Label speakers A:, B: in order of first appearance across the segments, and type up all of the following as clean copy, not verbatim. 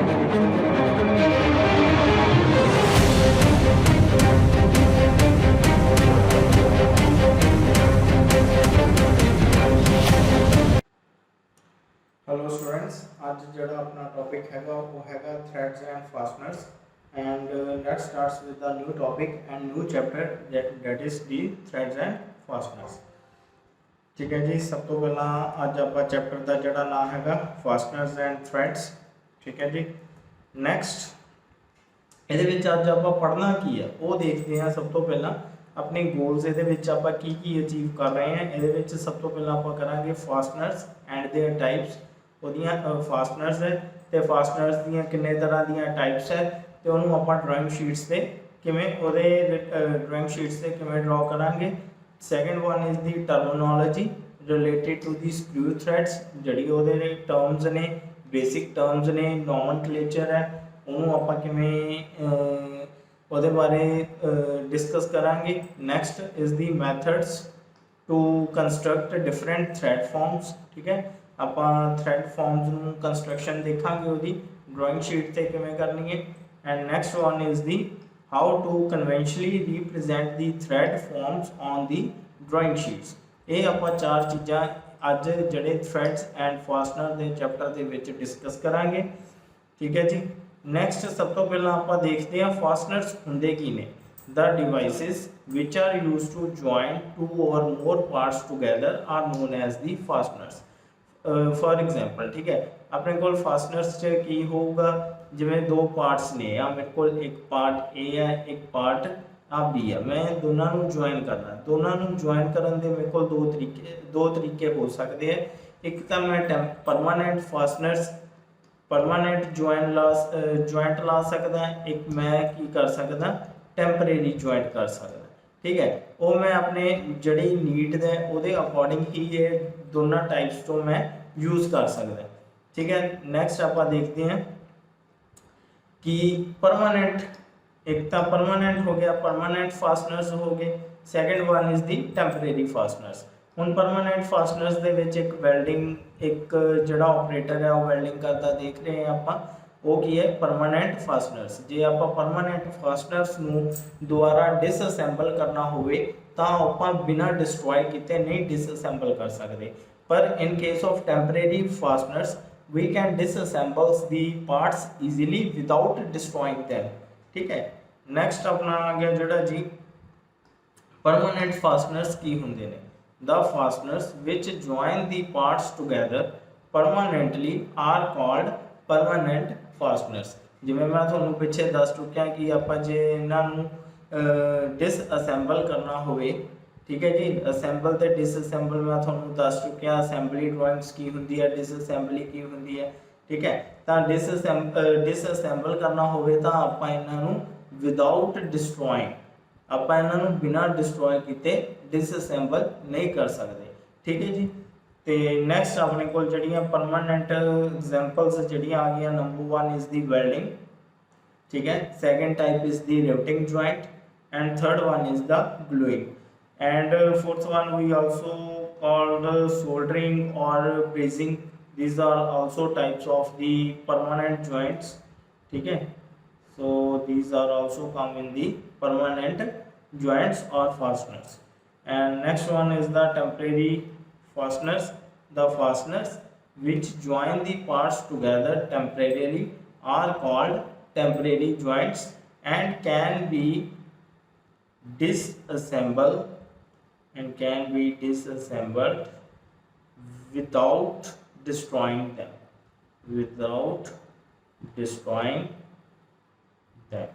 A: Hello students, आज जड़ा अपना टॉपिक हैगा वो हैगा threads and fasteners and let's starts with the new topic and new chapter that is the threads and fasteners. ठीक है जी, सब तो पहला आज आप चैप्टर का जड़ा नाम हैगा फास्टनर्स एंड थ्रेड्स। ठीक है जी, नैक्सट ये अज आप पढ़ना की है वो देखते हैं। सब तो पहला अपने गोल्स ये आप की अचीव कर रहे हैं। ये सब तो पहला आप करेंगे फास्टनर्स एंड देयर टाइप्स। ਉਹਦੀਆਂ ਫਾਸਟਨਰਸ ਹੈ ਤੇ ਫਾਸਟਨਰਸ ਦੀਆਂ ਕਿੰਨੇ ਤਰ੍ਹਾਂ ਦੀਆਂ ਟਾਈਪਸ ਹੈ ਤੇ ਉਹਨੂੰ ਆਪਾਂ ਡਰਾਇੰਗ ਸ਼ੀਟਸ ਤੇ ਕਿਵੇਂ ਉਹਦੇ ਡਰਾਇੰਗ ਸ਼ੀਟਸ ਤੇ ਕਿਵੇਂ ਡਰਾ ਕਰਾਂਗੇ। Second one is the terminology related to the screw threads, ਜਿਹੜੀ ਉਹਦੇ ਟਰਮਸ ਨੇ, ਬੇਸਿਕ ਟਰਮਸ ਨੇ, ਨੋਮਨਕਲੇਚਰ ਹੈ, ਉਹਨੂੰ ਆਪਾਂ ਕਿਵੇਂ ਉਹਦੇ ਬਾਰੇ ਡਿਸਕਸ ਕਰਾਂਗੇ। Next is the methods to construct different thread forms. ठीक है, आप थ्रेड फॉर्म्स ਨੂੰ कंस्ट्रक्शन देखांगे ਉਹਦੀ ड्राइंग शीट ਤੇ ਕਿਵੇਂ ਕਰਨੀ ਹੈ। And next one is the how to conventionally represent the thread forms on the drawing sheets. ये ਆਪਾਂ ਚਾਰ ਚੀਜ਼ਾਂ ਅੱਜ ਜਿਹੜੇ थ्रेड्स एंड फास्टनर ਦੇ ਚੈਪਟਰ ਦੇ ਵਿੱਚ ਡਿਸਕਸ ਕਰਾਂਗੇ। ठीक है जी, नेक्स्ट सब तो पहला आप देखते हैं फास्टनर्स ਹੁੰਦੇ ਕੀ ਨੇ। The devices which are used to join two or more parts together are known as the fasteners. For example, ठीक है, अपने को फास्टनर्स च की होगा जिवें दो पार्ट्स ने, या मेरे को एक पार्ट ए है एक पार्ट बी है, मैं दोनों को ज्वाइन करना। दोनों को ज्वाइन करने के मेरे को दो तरीके हो सकते हैं। एक तो मैं परमानेंट फास्टनर्स परमानेंट ज्वाइंट ला सकता, एक मैं की कर सकता टैंपरेरी ज्वाइंट कर सकता। ठीक है, वो मैं अपने जड़ी नीड है उसके अकॉर्डिंग ही ये दोनों टाइप्स तो मैं यूज़ कर सकता। ठीक है, नैक्सट आप देखते हैं कि परमानेंट, एक तो परमानेंट हो गया, परमानेंट फास्टनर्स हो गए। Second one is the temporary fasteners. हुण परमानेंट फास्टनर्स दे विच एक वेल्डिंग, एक जड़ा ऑपरेटर है वो वेल्डिंग करता देख रहे हैं आप, वो की है परमानेंट फास्टनर्स। जे आप परमानेंट फास्टनर्स नू दोबारा डिसअसैंबल करना होवे तां आपां बिना डिस्ट्रॉय किते नहीं डिसअसैंबल कर सकते। पर in case of temporary fasteners we can disassemble the parts easily without destroying them. ठीक है, नैक्सट अपना आ गया जड़ा जी परमानेंट फास्टनर्स की हुंदे ने। The fasteners which join the parts together permanently are called permanent fasteners. जिवें मैं तुहानूं पिछे दस चुकिया कि आप जे इन्हां डिसअसैंबल करना होवे, ठीक है जी, असैंबल ते डिसअसैंबल मैं तुहानूं दस चुकिया। असैंबली ड्राइंग्स की हुंदी है, डिसअसैंबली की हुंदी है। ठीक है, तो डिसअसैंबल करना होवे तां आपां इन्हां नूं विदाउट डिस्ट्रॉइंग, आपां इन्हां नूं बिना डिस्ट्रॉय कीते डिसअसैंबल नहीं कर सकते। ठीक है जी, तो नैक्सट अपने को जड़ियाँ परमानेंट एग्जाम्पल्स जड़ियाँ आ गई। Number one is the welding. ठीक है, second type is the riveting joint and third one is the gluing and fourth one we also called soldering और brazing. These are also types of the permanent joints. ठीक है, so these are also come in the permanent joints और fasteners. And next one is the temporary fasteners. The fasteners which join the parts together temporarily are called temporary joints and can be disassembled without destroying them.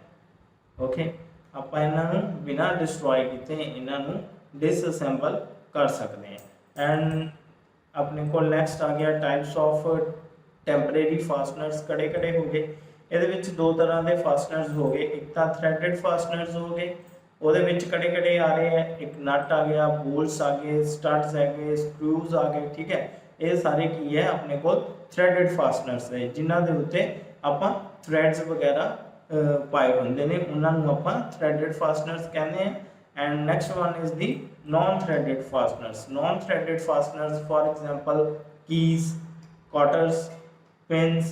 A: Okay, आप इन्हों बिना destroy किए इन्हों डिसअसैंबल कर सकते हैं। And अपने को नैक्सट आ गया टाइप्स ऑफ टैंपरेरी फास्टनर्स कड़े कड़े हो गए। ये दो तरह के फास्टनर्स हो गए, एक तो थ्रेडेड फास्टनर्स हो गए, वो कड़े कड़े आ रहे हैं, एक नट आ गया, बोल्ट्स आ गए, स्टड्स आ गए, स्क्रूज आ गए। ठीक है, ये सारे की है अपने को थ्रेडेड फास्टनर्स है, जिन्हों के उत्ते आप थ्रेड्स वगैरह पाए होंगे ने, उन्होंने आप थ्रेडेड फास्टनर्स कहते हैं। And next one is the non-threaded fasteners. Non-threaded fasteners, for example, keys, cotters, pins,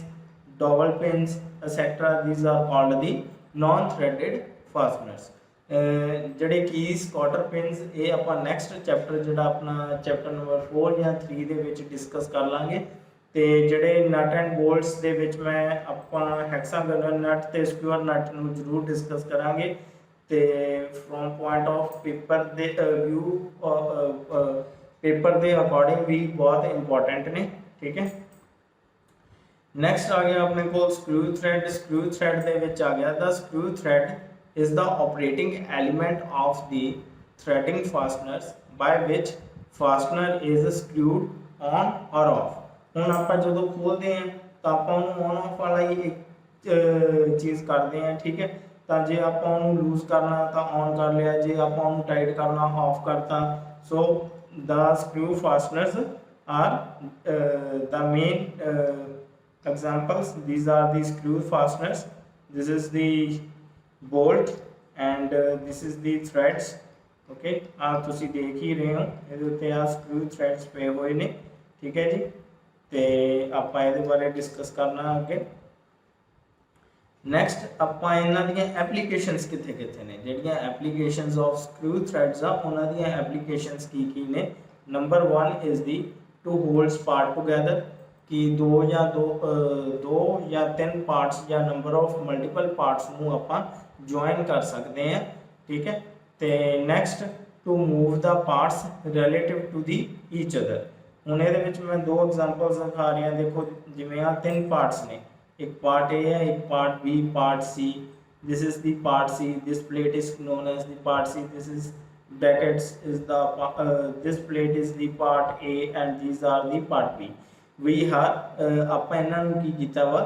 A: dowel pins, etc. These are called the non-threaded fasteners. ਜਿਹੜੇ ਕੀਜ਼ ਕੁਆਟਰ ਪਿੰਸ ਇਹ ਆਪਾਂ ਨੈਕਸਟ ਚੈਪਟਰ ਜਿਹੜਾ ਆਪਣਾ ਚੈਪਟਰ ਨੰਬਰ 4 ਜਾਂ 3 ਦੇ ਵਿੱਚ ਡਿਸਕਸ ਕਰ ਲਾਂਗੇ। ਤੇ ਜਿਹੜੇ ਨਟ ਐਂਡ ਬੋਲਟਸ ਦੇ ਵਿੱਚ ਮੈਂ ਆਪਾਂ ਹੈਕਸਾਗਨਲ ਨਟ ਤੇ ਸਕੁਅਰ ਨਟ ਨੂੰ ਜ਼ਰੂਰ ਡਿਸਕਸ ਕਰਾਂਗੇ। ਤੇ ਫਰੋਮ ਪੁਆਇੰਟ ਆਫ ਪੇਪਰ ਦੇ ਵਿਊ ਪੇਪਰ ਦੇ ਅਕੋਰਡਿੰਗ ਵੀ ਬਹੁਤ ਇੰਪੋਰਟੈਂਟ ਨੇ, ਠੀਕ ਹੈ। ਨੈਕਸਟ ਆ ਗਿਆ ਆਪਣੇ ਕੋਲ ਸਕਰੂ ਥ੍ਰੈਡ। ਸਕਰੂ ਥ੍ਰੈਡ ਦੇ ਵਿੱਚ ਆ ਗਿਆ ਦਾ screw thread is the operating element of the threading fasteners by which fastener is screwed on or off। ਹੁਣ ਆਪਾਂ ਜਦੋਂ ਖੋਲਦੇ ਹਾਂ ਤਾਂ ਆਪਾਂ ਉਹਨੂੰ ਔਨ ਆਫ ਵਾਲਾ ਹੀ ਇੱਕ ਚੀਜ਼ ਕਰਦੇ ਹਾਂ, ਠੀਕ ਹੈ। ਤਾਂ ਜੇ ਆਪਾਂ ਉਹਨੂੰ ਲੂਜ਼ ਕਰਨਾ ਤਾਂ ਔਨ ਕਰ ਲਿਆ, ਜੇ ਆਪਾਂ ਉਹਨੂੰ ਟਾਈਟ ਕਰਨਾ ਆਫ ਕਰਤਾ। ਸੋ the screw fasteners are the main examples. These are the screw fasteners. This is the bolt and this is the threads। okay, आप तुसी देख ही रहे हो ਇਹਦੇ ਉੱਤੇ ਆ screw threads ਪਏ ਹੋਏ ਨੇ, ਠੀਕ ਹੈ ਜੀ। ਤੇ ਆਪਾਂ ਇਹਦੇ ਬਾਰੇ ਡਿਸਕਸ ਕਰਨਾ ਅੱਗੇ। ਨੈਕਸਟ ਆਪਾਂ ਇਹਨਾਂ ਦੀਆਂ ਐਪਲੀਕੇਸ਼ਨਸ ਕਿੱਥੇ ਕਿੱਥੇ ਨੇ, ਜਿਹੜੀਆਂ ਐਪਲੀਕੇਸ਼ਨਸ ਆਫ ਸਕਰੂ ਥ੍ਰੈਡਸ ਆ ਉਹਨਾਂ ਦੀਆਂ ਐਪਲੀਕੇਸ਼ਨਸ ਕੀ ਕੀ ਨੇ। Number 1 is the to holds part together, ਕਿ ਦੋ ਜਾਂ ਤਿੰਨ ਪਾਰਟਸ ਜਾਂ ਨੰਬਰ ਆਫ ਮਲਟੀਪਲ ਪਾਰਟਸ ਨੂੰ ਆਪਾਂ ਜੁਆਇਨ ਕਰ ਸਕਦੇ हैं, ठीक है। तो next to move the parts relative to the each other. हुण इहदे विच मैं दो एग्जांपल्स दिखा रहा, देखो जिवें आ तीन पार्ट्स ने, एक पार्ट ए है, एक part B, part C. This is the part C, this plate is known as the part C, this is brackets is the this plate is the part A and these are the part B. We have आपां इन्हां नूं की कीता वा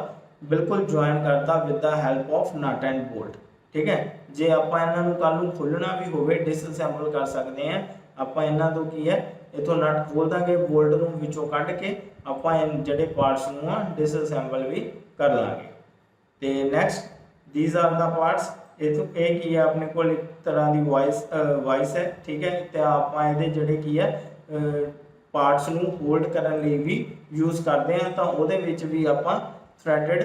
A: बिल्कुल join करता with the help of nut and bolt, ठीक है। जे ਆਪਾਂ ਇਹਨਾਂ ਨੂੰ ਕੱਲ ਨੂੰ ਖੋਲਣਾ ਵੀ ਹੋਵੇ ਡਿਸਅਸੈਂਬਲ ਕਰ ਸਕਦੇ ਆ। ਆਪਾਂ ਇਹਨਾਂ ਤੋਂ ਕੀ ਹੈ ਇਥੋਂ ਨਟ ਖੋਲ ਦਾਂਗੇ, ਬੋਲਟ ਨੂੰ ਵਿੱਚੋਂ ਕੱਢ ਕੇ ਆਪਾਂ ਇਹ ਜਿਹੜੇ ਪਾਰਟਸ ਨੂੰ ਆ ਡਿਸਅਸੈਂਬਲ ਵੀ ਕਰ ਲਾਂਗੇ। ਤੇ next these are the parts. ਇਹ ਕੀ ਹੈ ਆਪਣੇ ਕੋਲ ਇੱਕ ਤਰ੍ਹਾਂ ਦੀ ਵਾਇਸ ਹੈ, ਠੀਕ ਹੈ। ਤੇ ਆਪਾਂ ਇਹਦੇ ਜਿਹੜੇ ਕੀ ਹੈ ਪਾਰਟਸ ਨੂੰ ਹੋਲਡ ਕਰਨ ਲਈ ਵੀ ਯੂਜ਼ ਕਰਦੇ ਆ। ਤਾਂ ਉਹਦੇ ਵਿੱਚ ਵੀ ਆਪਾਂ ਥ੍ਰੈਡਡ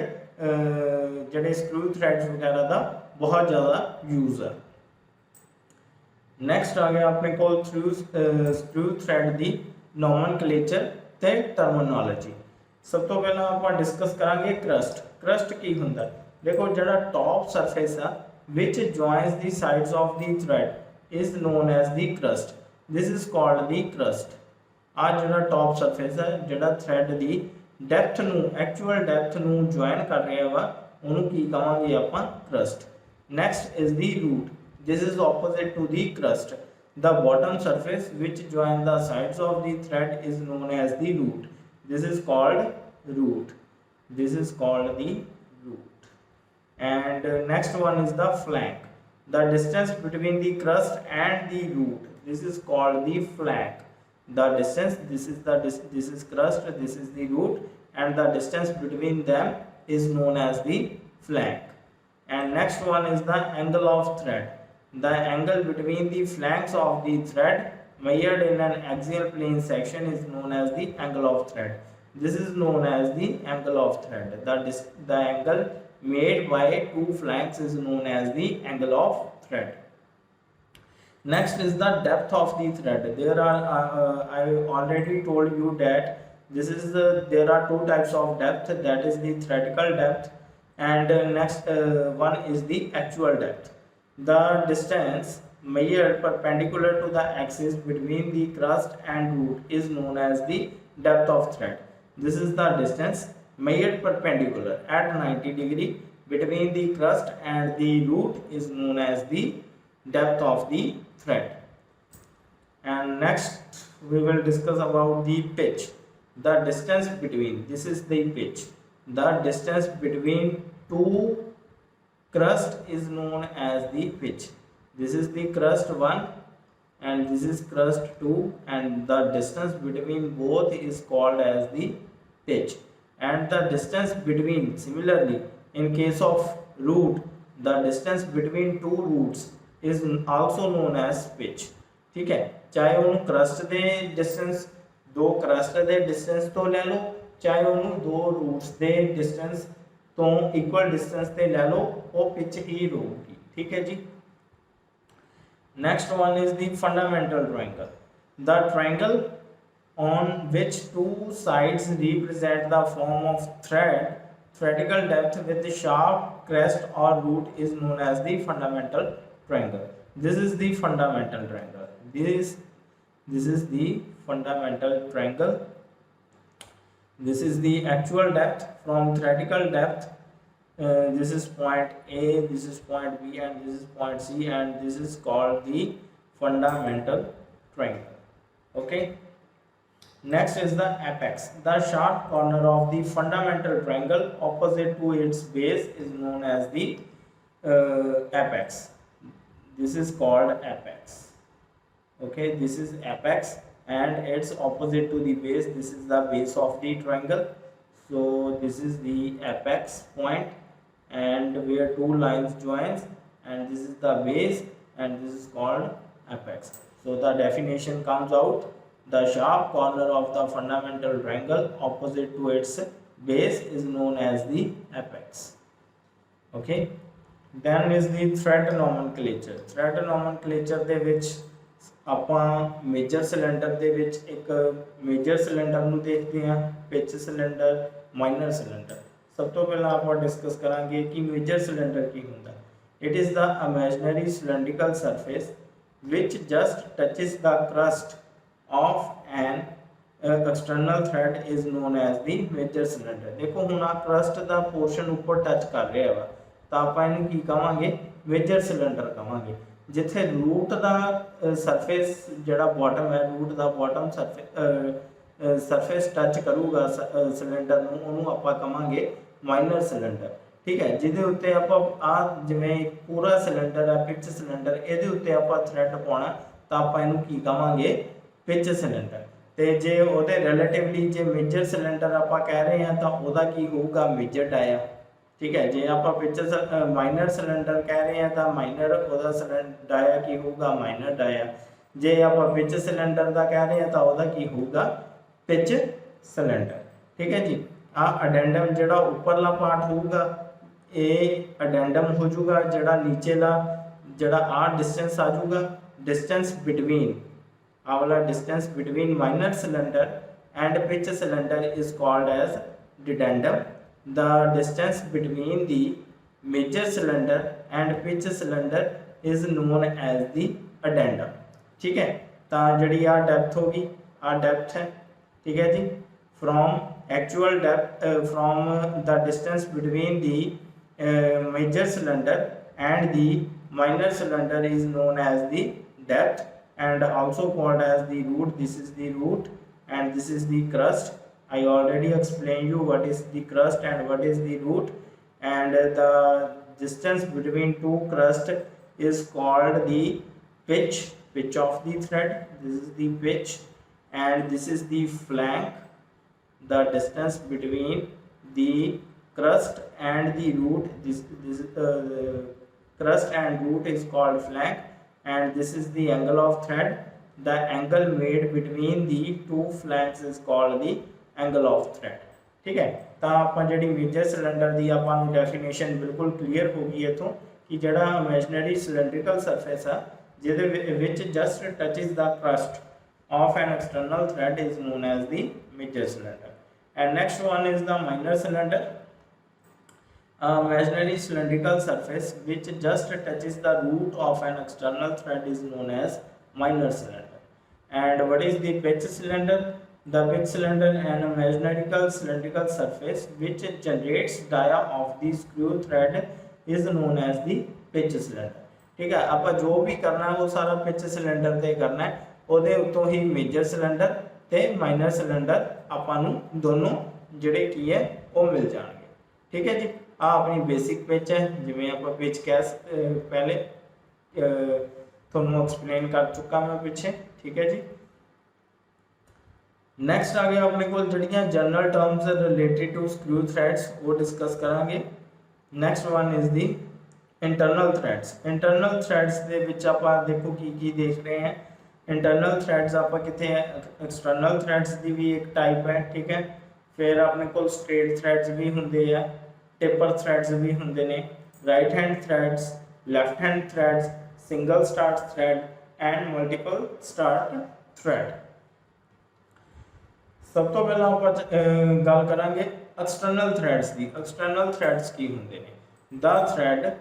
A: ਜਿਹੜੇ ਸਕਰੂ ਥ੍ਰੈਡਸ ਵਗੈਰਾ ਦਾ बहुत ज़्यादा यूज है। नैक्सट आ गया अपने को ਸਕਰੂ ਥ੍ਰੈਡ ਦੀ ਨੋਮਨਕਲੇਚਰ ਤੇ ਟਰਮੀਨੋਲੋਜੀ। सब तो पहला आप डिस्कस करांगे क्रस्ट। क्रस्ट की हुंदा, देखो जड़ा टॉप सरफेस है which joins the sides of the thread is known as the crust। this is called the crust। आ जड़ा टॉप सरफेस है जड़ा थ्रेड दी डेप्थ ਨੂੰ एक्चुअल डेप्थ ਨੂੰ join कर रहा वा ਉਹਨੂੰ ਕੀ ਕਹਾਂਗੇ ਆਪਾਂ crust। Next is the root। this is opposite to the crust। the bottom surface which joins the sides of the thread is known as the root। this is called root। this is called the root। and next one is the flank। the distance between the crust and the root, this is called the flank। the distance, this is crust, this is the root, and the distance between them is known as the flank। and next one is the angle of thread। the angle between the flanks of the thread measured in an axial plane section is known as the angle of thread। this is known as the angle of thread। the angle made by two flanks is known as the angle of thread। next is the depth of the thread। there are I already told you that there are two types of depth, that is the theoretical depth and next one is the actual depth। the distance measured perpendicular to the axis between the crust and root is known as the depth of thread। this is the distance measured perpendicular at 90 degree between the crust and the root is known as the depth of the thread। and next we will discuss about the pitch। the distance between, this is the pitch, the distance between two crust is known as the pitch। this is the crust 1 and this is crust 2 and the distance between both is called as the pitch। and the distance between, similarly in case of root, the distance between two roots is also known as pitch। ठीक है, चाहे उन्होंने crust दे distance दो crust दे distance तो ले लो, चाहे उन्होंने दो roots दे distance तो इक्वल डिस्टेंस ते लै लो, वो पिच ही रहूगी। ठीक है जी। Next one is the fundamental triangle. The triangle on which two sides represent the form of threadical depth with the sharp crest or root is known as the fundamental triangle. This is the fundamental triangle. This is the fundamental triangle. This is the actual depth from threadical depth. This is point A, this is point B, and this is point C, and this is called the fundamental triangle. Okay. Next is the apex. The sharp corner of the fundamental triangle opposite to its base is known as the apex. This is called apex. Okay, this is apex, and its opposite to the base, this is the base of the triangle. So this is the apex point, and where two lines joins, and this is the base, and this is called apex. So the definition comes out: the sharp corner of the fundamental triangle opposite to its base is known as the apex. Okay. Then is the thread nomenclature. Thread nomenclature ਦੇ ਵਿੱਚ ਆਪਾਂ major cylinder ਦੇ ਵਿੱਚ ਇੱਕ major cylinder ਨੂੰ ਦੇਖਦੇ ਹਾਂ, pitch cylinder, minor cylinder. ਸਭ ਤੋਂ ਪਹਿਲਾਂ ਆਪਾਂ ਡਿਸਕਸ ਕਰਾਂਗੇ ਕਿ ਮੇਜਰ ਸਿਲੰਡਰ ਕੀ ਹੁੰਦਾ। It is the imaginary cylindrical surface which just touches the crust of an external thread is known as the major cylinder। देखो हुण आ क्रस्ट दा पोर्शन ऊपर टच कर रहा वा, तो आपां इहनूं की कहांगे, मेजर सिलेंडर कहांगे। जिथे रूट दा सरफेस जिहड़ा बॉटम है, रूट दा बॉटम सरफेस टच करूगा सिलेंडर नूं, उहनूं आपां कहांगे माइनर सिलेंडर। ठीक है। जिहदे उत्ते आपां आ जिवें पूरा सिलेंडर है पिच सिलेंडर, इहदे उत्ते आपां थ्रेड पाउणा, तो आपां इहनूं की कहांगे, पिच सिलेंडर। तो जे ਉਹਦੇ रिलेटिवली जे मेजर सिलेंडर आप कह रहे हैं तो वह की होगा, मेजर डाया। ठीक है। जे आप पिच माइनर सिलेंडर कह रहे हैं तो माइनर डाया की होगा, माइनर डाया। जे आप पिच सिलेंडर का कह रहे हैं तो वह की होगा, पिच सिलेंडर। ठीक है जी। आ अडेंडम जोड़ा उपरला पार्ट होगा, ये अडेंडम हो जाऊगा। जोड़ा नीचेला जोड़ा आ डिस्टेंस आ जाऊगा, डिस्टेंस बिटवीन वाला distance between minor cylinder and pitch cylinder is called as dedendum. The distance between the major cylinder and pitch cylinder is known as the addendum. ठीक है। तो जी आ डेप्थ होगी, आ डेप्थ है। ठीक है जी। From actual depth from the distance between the major cylinder and the minor cylinder is known as the depth and also called as the root. This is the root and this is the crust. I already explained you what is the crust and what is the root, and the distance between two crust is called the pitch of the thread. This is the pitch, and this is the flank. The distance between the crust and the root, this crust and root is called flank, and this is the angle of thread. The angle made between the two flanks is called the angle of thread। ठीक है। तो आपां जिहड़ी major cylinder की आपां नूं definition बिल्कुल clear हो गई इत्थों कि जिहड़ा इमेजिनरी सिलेंड्रिकल सरफेस है जिहदे which just touches the crest of an external thread is known as the major cylinder. And next one is the minor cylinder. Imaginary cylindrical surface which just touches the root of an external thread is known as minor cylinder. And what is the pitch cylinder? The pitch cylinder, an imaginary cylindrical surface which generates dia of the screw thread, is known as the pitch cylinder। ठीक है। आप जो भी करना है वो सारा pitch cylinder ते करना है, ਉਹਦੇ ਉੱਤੋਂ ही मेजर सिलेंडर ते माइनर सिलेंडर ਆਪਾਂ ਨੂੰ ਦੋਨੋਂ ਜਿਹੜੇ ਕੀ ਹੈ ਉਹ ਮਿਲ ਜਾਣਗੇ। ठीक है जी। आ अपनी बेसिक पिच है, जिमें आप पिच कैस पहले थोड़ा एक्सप्लेन कर चुका मैं पिछे। ठीक है जी। नैक्सट आ गया अपने को जड़ियाँ general terms related to screw threads, वो डिस्कस करांगे। Next one is the internal threads. Internal threads दे विच आपां देखो की देख रहे हैं। इंटरनल थ्रेड्स आपां कित्थे है, एक्सटर्नल थ्रेड्स की भी एक टाइप है। ठीक है। फिर अपने को स्ट्रेट थ्रेड्स भी होंगे है, ਟੇਪਰ ਥ੍ਰੈਡਸ ਵੀ ਹੁੰਦੇ ਨੇ, right hand threads, left hand threads, single start thread and multiple start thread. ਸਭ ਤੋਂ ਪਹਿਲਾਂ ਆਪਾਂ ਗੱਲ ਕਰਾਂਗੇ ਐਕਸਟਰਨਲ ਥ੍ਰੈਡਸ ਦੀ। ਐਕਸਟਰਨਲ ਥ੍ਰੈਡਸ ਕੀ ਹੁੰਦੇ ਨੇ? ਦਾ thread,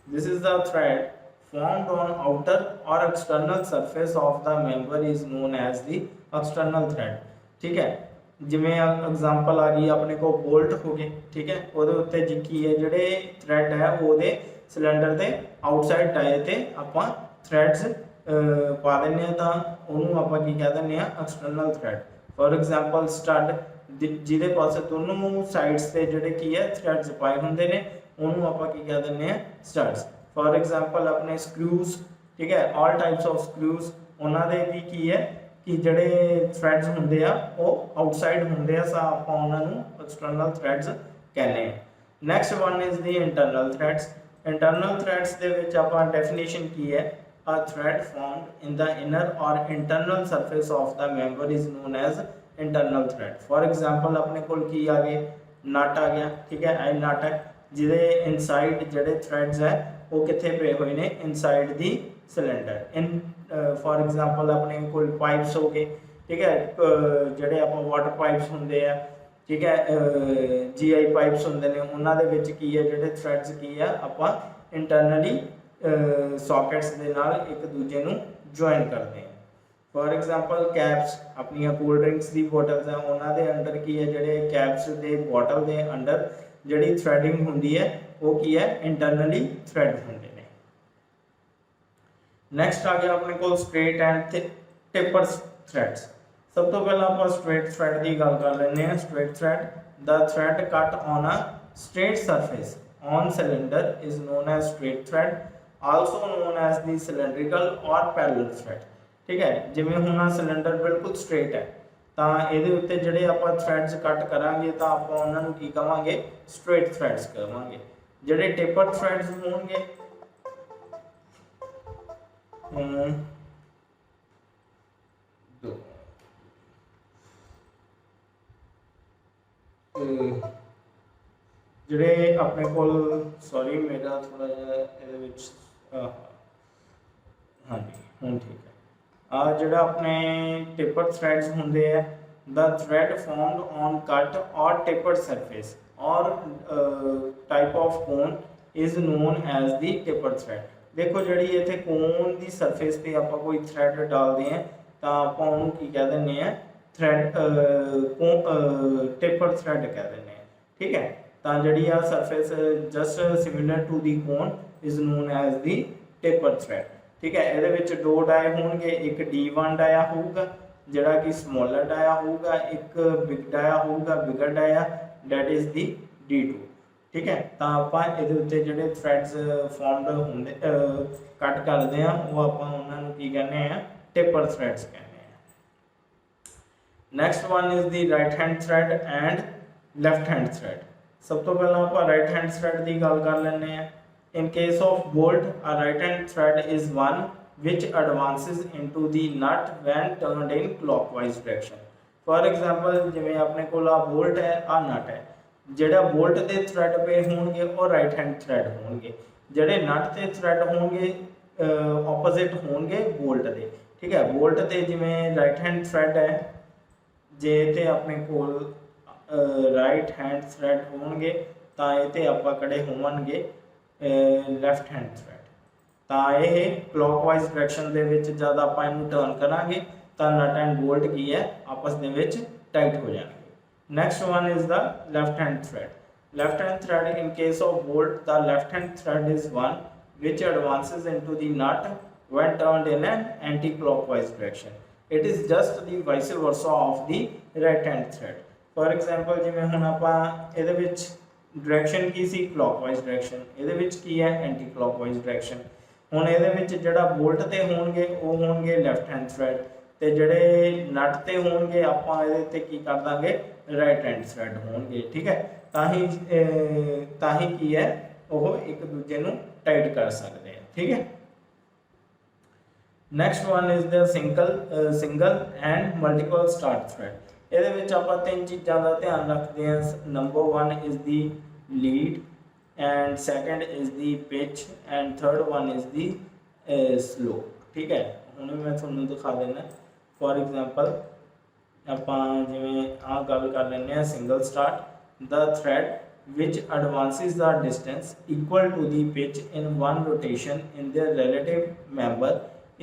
A: this is the thread formed on outer or external surface of the member is known as the external thread। ठीक है, जिमें एग्जांपल आ गई अपने को बोल्ट हो गए, ठीक है, ਉਹਦੇ ਉੱਤੇ ਜੀ ਕੀ ਹੈ ਜਿਹੜੇ ਥ੍ਰੈਡ ਹੈ ਉਹਦੇ ਸਿਲੰਡਰ ਦੇ ਆਊਟਸਾਈਡ ਟਾਇਰ ਤੇ ਆਪਾਂ ਥ੍ਰੈਡਸ ਪਾ ਦਿੰਦੇ ਆ ਤਾਂ ਉਹਨੂੰ ਆਪਾਂ ਕੀ ਕਹਿ ਦਿੰਦੇ ਆ? External thread. For example stud ਜਿਹਦੇ ਪਾਸੇ ਦੋਨੋਂ ਸਾਈਡਸ ਤੇ ਜਿਹੜੇ ਕੀ ਹੈ ਥ੍ਰੈਡਸ ਪਾਏ ਹੁੰਦੇ ਨੇ ਉਹਨੂੰ ਆਪਾਂ ਕੀ ਕਹਿ ਦਿੰਦੇ ਆ? ਸਟੱਡਸ। ਫॉर एग्जांपल अपने ਸਕਰੂਜ਼, ਠੀਕ ਹੈ, ਆਲ ਟਾਈਪਸ ਆਫ ਸਕਰੂਜ਼, ਉਹਨਾਂ ਦੇ ਵੀ ਕੀ ਹੈ ਕਿ ਜਿਹੜੇ ਥ੍ਰੈਡਸ ਹੁੰਦੇ ਆ ਉਹ ਆਊਟਸਾਈਡ ਹੁੰਦੇ ਆ, ਤਾਂ ਆਪਾਂ ਉਹਨਾਂ ਨੂੰ ਐਕਸਟਰਨਲ ਥ੍ਰੈਡਸ ਕਹਿੰਦੇ ਆ। Next one is the internal threads. Internal threads ਦੇ ਵਿੱਚ ਆਪਾਂ ਡੈਫੀਨੇਸ਼ਨ ਕੀ ਹੈ? A thread formed in the inner or internal surface of the member is known as internal thread। For example अपने कोल की आ गए? नट आ गया, ठीक है, ਇਹ नट है ਜਿਹਦੇ ਇਨਸਾਈਡ ਜਿਹੜੇ ਥ੍ਰੈਡਸ ਹੈ ਉਹ ਕਿੱਥੇ ਪਏ ਹੋਏ ਨੇ? Inside the cylinder. In for example अपने कोल ਪਾਈਪਸ ਹੋ ਗਏ, ਠੀਕ ਹੈ, ਜਿਹੜੇ ਆਪਾਂ ਵਾਟਰ ਪਾਈਪਸ ਹੁੰਦੇ ਆ, ਠੀਕ ਹੈ, GI ਪਾਈਪਸ ਹੁੰਦੇ ਨੇ, ਉਹਨਾਂ ਦੇ ਵਿੱਚ ਕੀ ਹੈ ਜਿਹੜੇ ਥ੍ਰੈਡਸ ਕੀ ਆ ਆਪਾਂ ਇੰਟਰਨਲੀ सॉकेट्स ਦੇ ਨਾਲ ਇੱਕ ਦੂਜੇ ਨੂੰ ਜੁਆਇਨ ਕਰਦੇ ਹਾਂ। ਫॉर एग्जांपल ਕੈਪਸ, ਆਪਣੀਆਂ ਕੋਲਡ ਡਰਿੰਕਸ ਦੀ ਬੋਟਲਸ ਆ, ਉਹਨਾਂ ਦੇ ਅੰਦਰ ਕੀ ਹੈ ਜਿਹੜੇ ਕੈਪਸ ਦੇ ਬੋਟਲ ਦੇ ਅੰਦਰ ਜਿਹੜੀ ਥ੍ਰੈਡਿੰਗ ਹੁੰਦੀ ਹੈ ਉਹ ਕੀ ਹੈ? ਇੰਟਰਨਲੀ ਥ੍ਰੈਡ ਹੁੰਦੇ ਨੇ। ਨੈਕਸਟ ਆ ਗਿਆ ਆਪਣੇ ਕੋਲ ਸਟ੍ਰੇਟ ਐਂਡ ਟੇਪਰ ਥ੍ਰੈਡਸ। ਸਭ ਤੋਂ ਪਹਿਲਾਂ ਆਪਾਂ ਸਟ੍ਰੇਟ ਥ੍ਰੈਡ ਦੀ ਗੱਲ ਕਰ ਲੈਂਦੇ ਹਾਂ। ਸਟ੍ਰੇਟ ਥ੍ਰੈਡ, ਦਾ thread cut on a straight surface on cylinder is known as straight thread, also known as the cylindrical or parallel thread। ठीक है, जिवें हुण सिलेंडर बिल्कुल स्ट्रेट है ਤਾਂ ਇਹਦੇ ਉੱਤੇ ਜਿਹੜੇ ਆਪਾਂ ਥ੍ਰੈਡਸ ਕੱਟ ਕਰਾਂਗੇ ਤਾਂ ਆਪਾਂ ਉਹਨਾਂ ਨੂੰ ਕੀ ਕਵਾਂਗੇ? ਸਟ੍ਰੇਟ ਥ੍ਰੈਡਸ ਕਵਾਂਗੇ। ਜਿਹੜੇ ਟੇਪਰ ਥ੍ਰੈਡਸ ਹੋਣਗੇ ਜਿਹੜੇ ਆਪਣੇ ਕੋਲ, ਸੌਰੀ ਮੇਰਾ ਥੋੜਾ ਜਿਹਾ ਇਹਦੇ ਵਿੱਚ ਹਾਂਜੀ ਹੁਣ ਠੀਕ ਹੈ। ਆ ਜਿਹੜਾ ਆਪਣੇ ਟੇਪਰ ਥ੍ਰੈਡਸ ਹੁੰਦੇ ਆ, ਦਾ thread formed on cut or taper surface or type of cone is known as the taper thread. ਦੇਖੋ ਜਿਹੜੀ ਇੱਥੇ ਕੋਨ ਦੀ ਸਰਫੇਸ ਤੇ ਆਪਾਂ ਕੋਈ ਥ੍ਰੈਡ ਡਾਲਦੇ ਆ ਤਾਂ ਆਪਾਂ ਉਹਨੂੰ ਕੀ ਕਹਿ ਦਿੰਦੇ ਆ? ਥ੍ਰੈਡ ਟੇਪਰ ਥ੍ਰੈਡ ਕਹਿ ਦਿੰਦੇ ਆ, ਠੀਕ ਹੈ। ਤਾਂ ਜਿਹੜੀ ਆ surface just similar to the cone is known as the taper thread, ਠੀਕ ਹੈ। ਇਹਦੇ ਵਿੱਚ ਦੋ ਡਾਏ ਹੋਣਗੇ, ਇੱਕ D1 ਡਾਇਆ ਹੋਊਗਾ ਜਿਹੜਾ ਕਿ ਸਮੋਲਰ ਡਾਇਆ ਹੋਊਗਾ, ਇੱਕ ਬਿਗ ਡਾਇਆ ਹੋਊਗਾ bigger dia, that is the D2, ਠੀਕ ਹੈ। ਤਾਂ ਆਪਾਂ ਇਹਦੇ ਉੱਤੇ ਜਿਹੜੇ ਥ੍ਰੈਡਸ ਫਾਰਮਡ ਹੁੰਦੇ ਕੱਟ ਕਰਦੇ ਆ ਉਹ ਆਪਾਂ ਉਹਨਾਂ ਨੂੰ ਕੀ ਕਹਿੰਦੇ ਆ? ਟੇਪਰ ਥ੍ਰੈਡਸ ਕਹਿੰਦੇ ਆ। Next one is the right hand thread and left hand thread. ਸਭ ਤੋਂ ਪਹਿਲਾਂ ਆਪਾਂ ਰਾਈਟ ਹੈਂਡ ਥ੍ਰੈਡ ਦੀ ਗੱਲ ਕਰ ਲੈਂਦੇ ਆ। In case of bolt, a right hand thread is one which advances into the nut when turned in clockwise direction। For example, ਜਿਵੇਂ ਆਪਣੇ ਕੋਲ ਆ bolt ਹੈ, ਆ nut ਹੈ, ਜਿਹੜਾ bolt ਦੇ thread ਪਏ ਹੋਣਗੇ ਉਹ right hand thread ਹੋਣਗੇ, ਜਿਹੜੇ nut ਤੇ thread ਹੋਣਗੇ opposite ਹੋਣਗੇ bolt ਦੇ, ਠੀਕ ਹੈ। bolt ਤੇ ਜਿਵੇਂ right hand thread ਹੈ, ਜੇ ਤੇ ਆਪਣੇ ਕੋਲ ਰਾਈਟ ਹੈਂਡ ਥ੍ਰੈਡ ਹੋਣਗੇ ਤਾਂ ਇਹ ਤੇ ਆਪਾਂ ਕੜੇ ਹੋਣਗੇ ਲੈਫਟ ਹੈਂਡ ਥ੍ਰੈਡ। ਤਾਂ ਇਹ ਕਲੌਕਵਾਈਜ਼ ਡਾਇਰੈਕਸ਼ਨ ਦੇ ਵਿੱਚ ਜਦ ਆਪਾਂ ਇਹਨੂੰ ਟਰਨ ਕਰਾਂਗੇ ਤਾਂ ਨਟ ਐਂਡ ਬੋਲਟ ਕੀ ਹੈ ਆਪਸ ਦੇ ਵਿੱਚ ਟਾਈਟ ਹੋ ਜਾਣਗੇ। Next one is the left hand thread. Left hand thread, in case of bolt, the left hand thread is one which advances into the nut when turned in an anti-clockwise direction. It is just the vice versa of the right hand thread। For example, ਜਿਵੇਂ ਹੁਣ ਆਪਾਂ ਇਹਦੇ ਵਿੱਚ direction ਕੀ ਸੀ? Clockwise direction, ਇਹਦੇ ਵਿੱਚ ਕੀ ਹੈ? Anti clockwise direction. ਹੁਣ ਇਹਦੇ ਵਿੱਚ ਜਿਹੜਾ ਬੋਲਟ ਤੇ ਹੋਣਗੇ ਉਹ ਹੋਣਗੇ ਲੈਫਟ ਹੈਂਡ ਥ੍ਰੈਡ, ਤੇ ਜਿਹੜੇ ਨਟ ਤੇ ਹੋਣਗੇ ਆਪਾਂ ਇਹਦੇ ਤੇ ਕੀ ਕਰ ਦਾਂਗੇ? ਰਾਈਟ ਹੈਂਡ ਥ੍ਰੈਡ ਹੋਣਗੇ, ਠੀਕ ਹੈ। ਤਾਂ ਹੀ ਕੀ ਹੈ ਉਹ ਇੱਕ ਦੂਜੇ ਨੂੰ ਟਾਈਟ ਕਰ ਸਕਦੇ ਆ, ਠੀਕ ਹੈ। Next one is the single and multiple start thread. ਇਹਦੇ ਵਿੱਚ ਆਪਾਂ ਤਿੰਨ ਚੀਜ਼ਾਂ ਦਾ ਧਿਆਨ ਰੱਖਦੇ ਹਾਂ। Number 1 is the lead, and second is the pitch, and third one is the slope। ठीक है, ਹੁਣ मैं ਤੁਹਾਨੂੰ दिखा देना। फॉर एग्जांपल ਆਪਾਂ ਜਿਵੇਂ ਆਹ ਗੱਲ ਕਰ ਲੈਂਦੇ ਹਾਂ single start. The thread which advances the distance equal to the pitch in one rotation in their relative member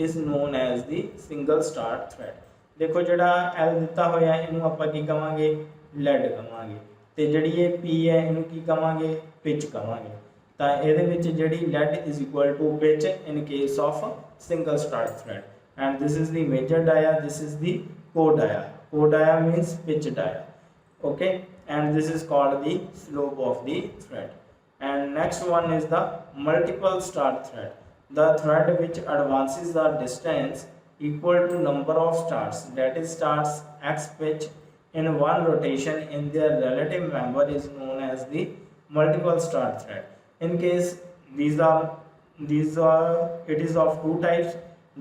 A: is known as the single start thread। देखो ਜਿਹੜਾ L ਦਿੱਤਾ ਹੋਇਆ ਇਹਨੂੰ ਆਪਾਂ ਕੀ ਕਵਾਂਗੇ, ਲੈਡ ਕਵਾਂਗੇ, ਤੇ ਜਿਹੜੀ ਇਹ P ਹੈ ਇਹਨੂੰ ਕੀ ਕਵਾਂਗੇ, ਪਿਚ ਕਵਾਂਗੇ। ਤਾਂ ਇਹਦੇ ਵਿੱਚ ਜਿਹੜੀ lead is equal to pitch in case of single start thread, and this is the major dia, this is the co-dia। Co-dia means pitch dia, okay, and this is called the slope of the thread। And next one is the multiple start thread, the thread which advances the distance equal to number of starts, that is starts x pitch in one rotation in their relative member is known as the multiple start thread। In case these are it is of two types,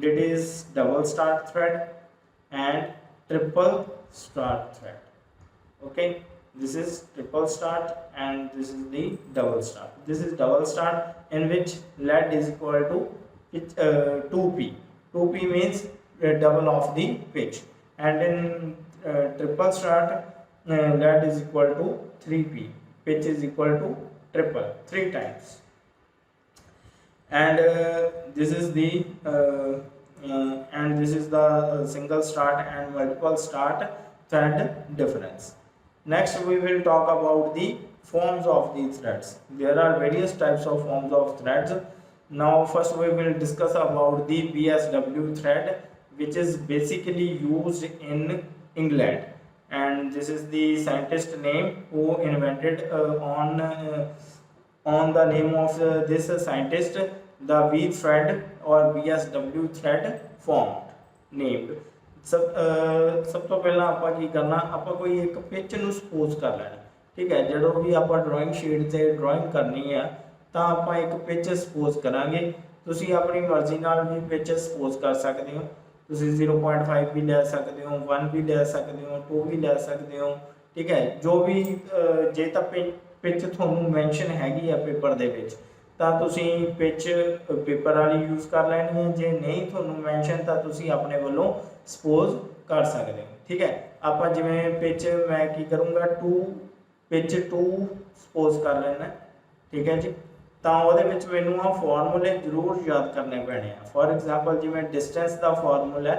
A: that is double start thread and triple start thread, okay। This is triple start and this is the double start। This is double start in which lead is equal to 2p। 2p means double of the pitch, and in triple start lead is equal to 3p, pitch is equal to triple 3 times। And this is the single start and multiple start thread difference। Next we will talk about the forms of the threads। There are various types of forms of threads। Now first we will discuss about the BSW thread, which is basically used in England, and this is the scientist name who invented on the name of this scientist the V thread or BSW thread formed named। ਸਭ ਤੋਂ ਪਹਿਲਾਂ ਆਪਾਂ ਕੀ ਕਰਨਾ, ਆਪਾਂ ਕੋਈ ਇੱਕ pitch ਨੂੰ suppose ਕਰ ਲੈਣਾ। ਠੀਕ ਹੈ, ਜਦੋਂ ਵੀ ਆਪਾਂ ਡਰਾਇੰਗ ਸ਼ੀਟ ਤੇ ਡਰਾਇੰਗ ਕਰਨੀ ਆ ਤਾਂ ਆਪਾਂ ਇੱਕ ਪਿਚ ਸਪੋਜ਼ ਕਰਾਂਗੇ। ਤੁਸੀਂ ਆਪਣੀ ਮਰਜ਼ੀ ਨਾਲ ਵੀ ਪਿਚ ਸਪੋਜ਼ ਕਰ ਸਕਦੇ ਹੋ। ਤੁਸੀਂ 0.5 ਵੀ ਲੈ ਸਕਦੇ ਹੋ, 1 ਵੀ ਲੈ ਸਕਦੇ ਹੋ, 2 ਵੀ ਲੈ ਸਕਦੇ ਹੋ। ਠੀਕ ਹੈ, ਜੋ ਵੀ ਜੇ ਤਾਂ ਪਿਚ ਤੁਹਾਨੂੰ ਮੈਂਸ਼ਨ ਹੈਗੀ ਆ ਪੇਪਰ ਦੇ ਵਿੱਚ ਤਾਂ ਤੁਸੀਂ ਪਿਚ ਪੇਪਰ ਵਾਲੀ ਯੂਜ਼ ਕਰ ਲੈਣੀ ਹੈ। ਜੇ ਨਹੀਂ ਤੁਹਾਨੂੰ ਮੈਂਸ਼ਨ ਤਾਂ ਤੁਸੀਂ ਆਪਣੇ ਵੱਲੋਂ ਸਪੋਜ਼ ਕਰ ਸਕਦੇ ਹੋ। ਠੀਕ ਹੈ, ਆਪਾਂ ਜਿਵੇਂ ਪਿਚ ਮੈਂ ਕੀ ਕਰੂੰਗਾ, ਪਿਚ 2 ਸਪੋਜ਼ ਕਰ ਲੈਣਾ। ਠੀਕ ਹੈ ਜੀ, ਤਾਂ ਉਹਦੇ ਵਿੱਚ ਮੈਨੂੰ ਆ ਫਾਰਮੂਲੇ ਜ਼ਰੂਰ ਯਾਦ ਕਰਨੇ ਪੈਣੇ ਆ। ਫॉर एग्जांपल ਜਿਵੇਂ ਡਿਸਟੈਂਸ ਦਾ ਫਾਰਮੂਲਾ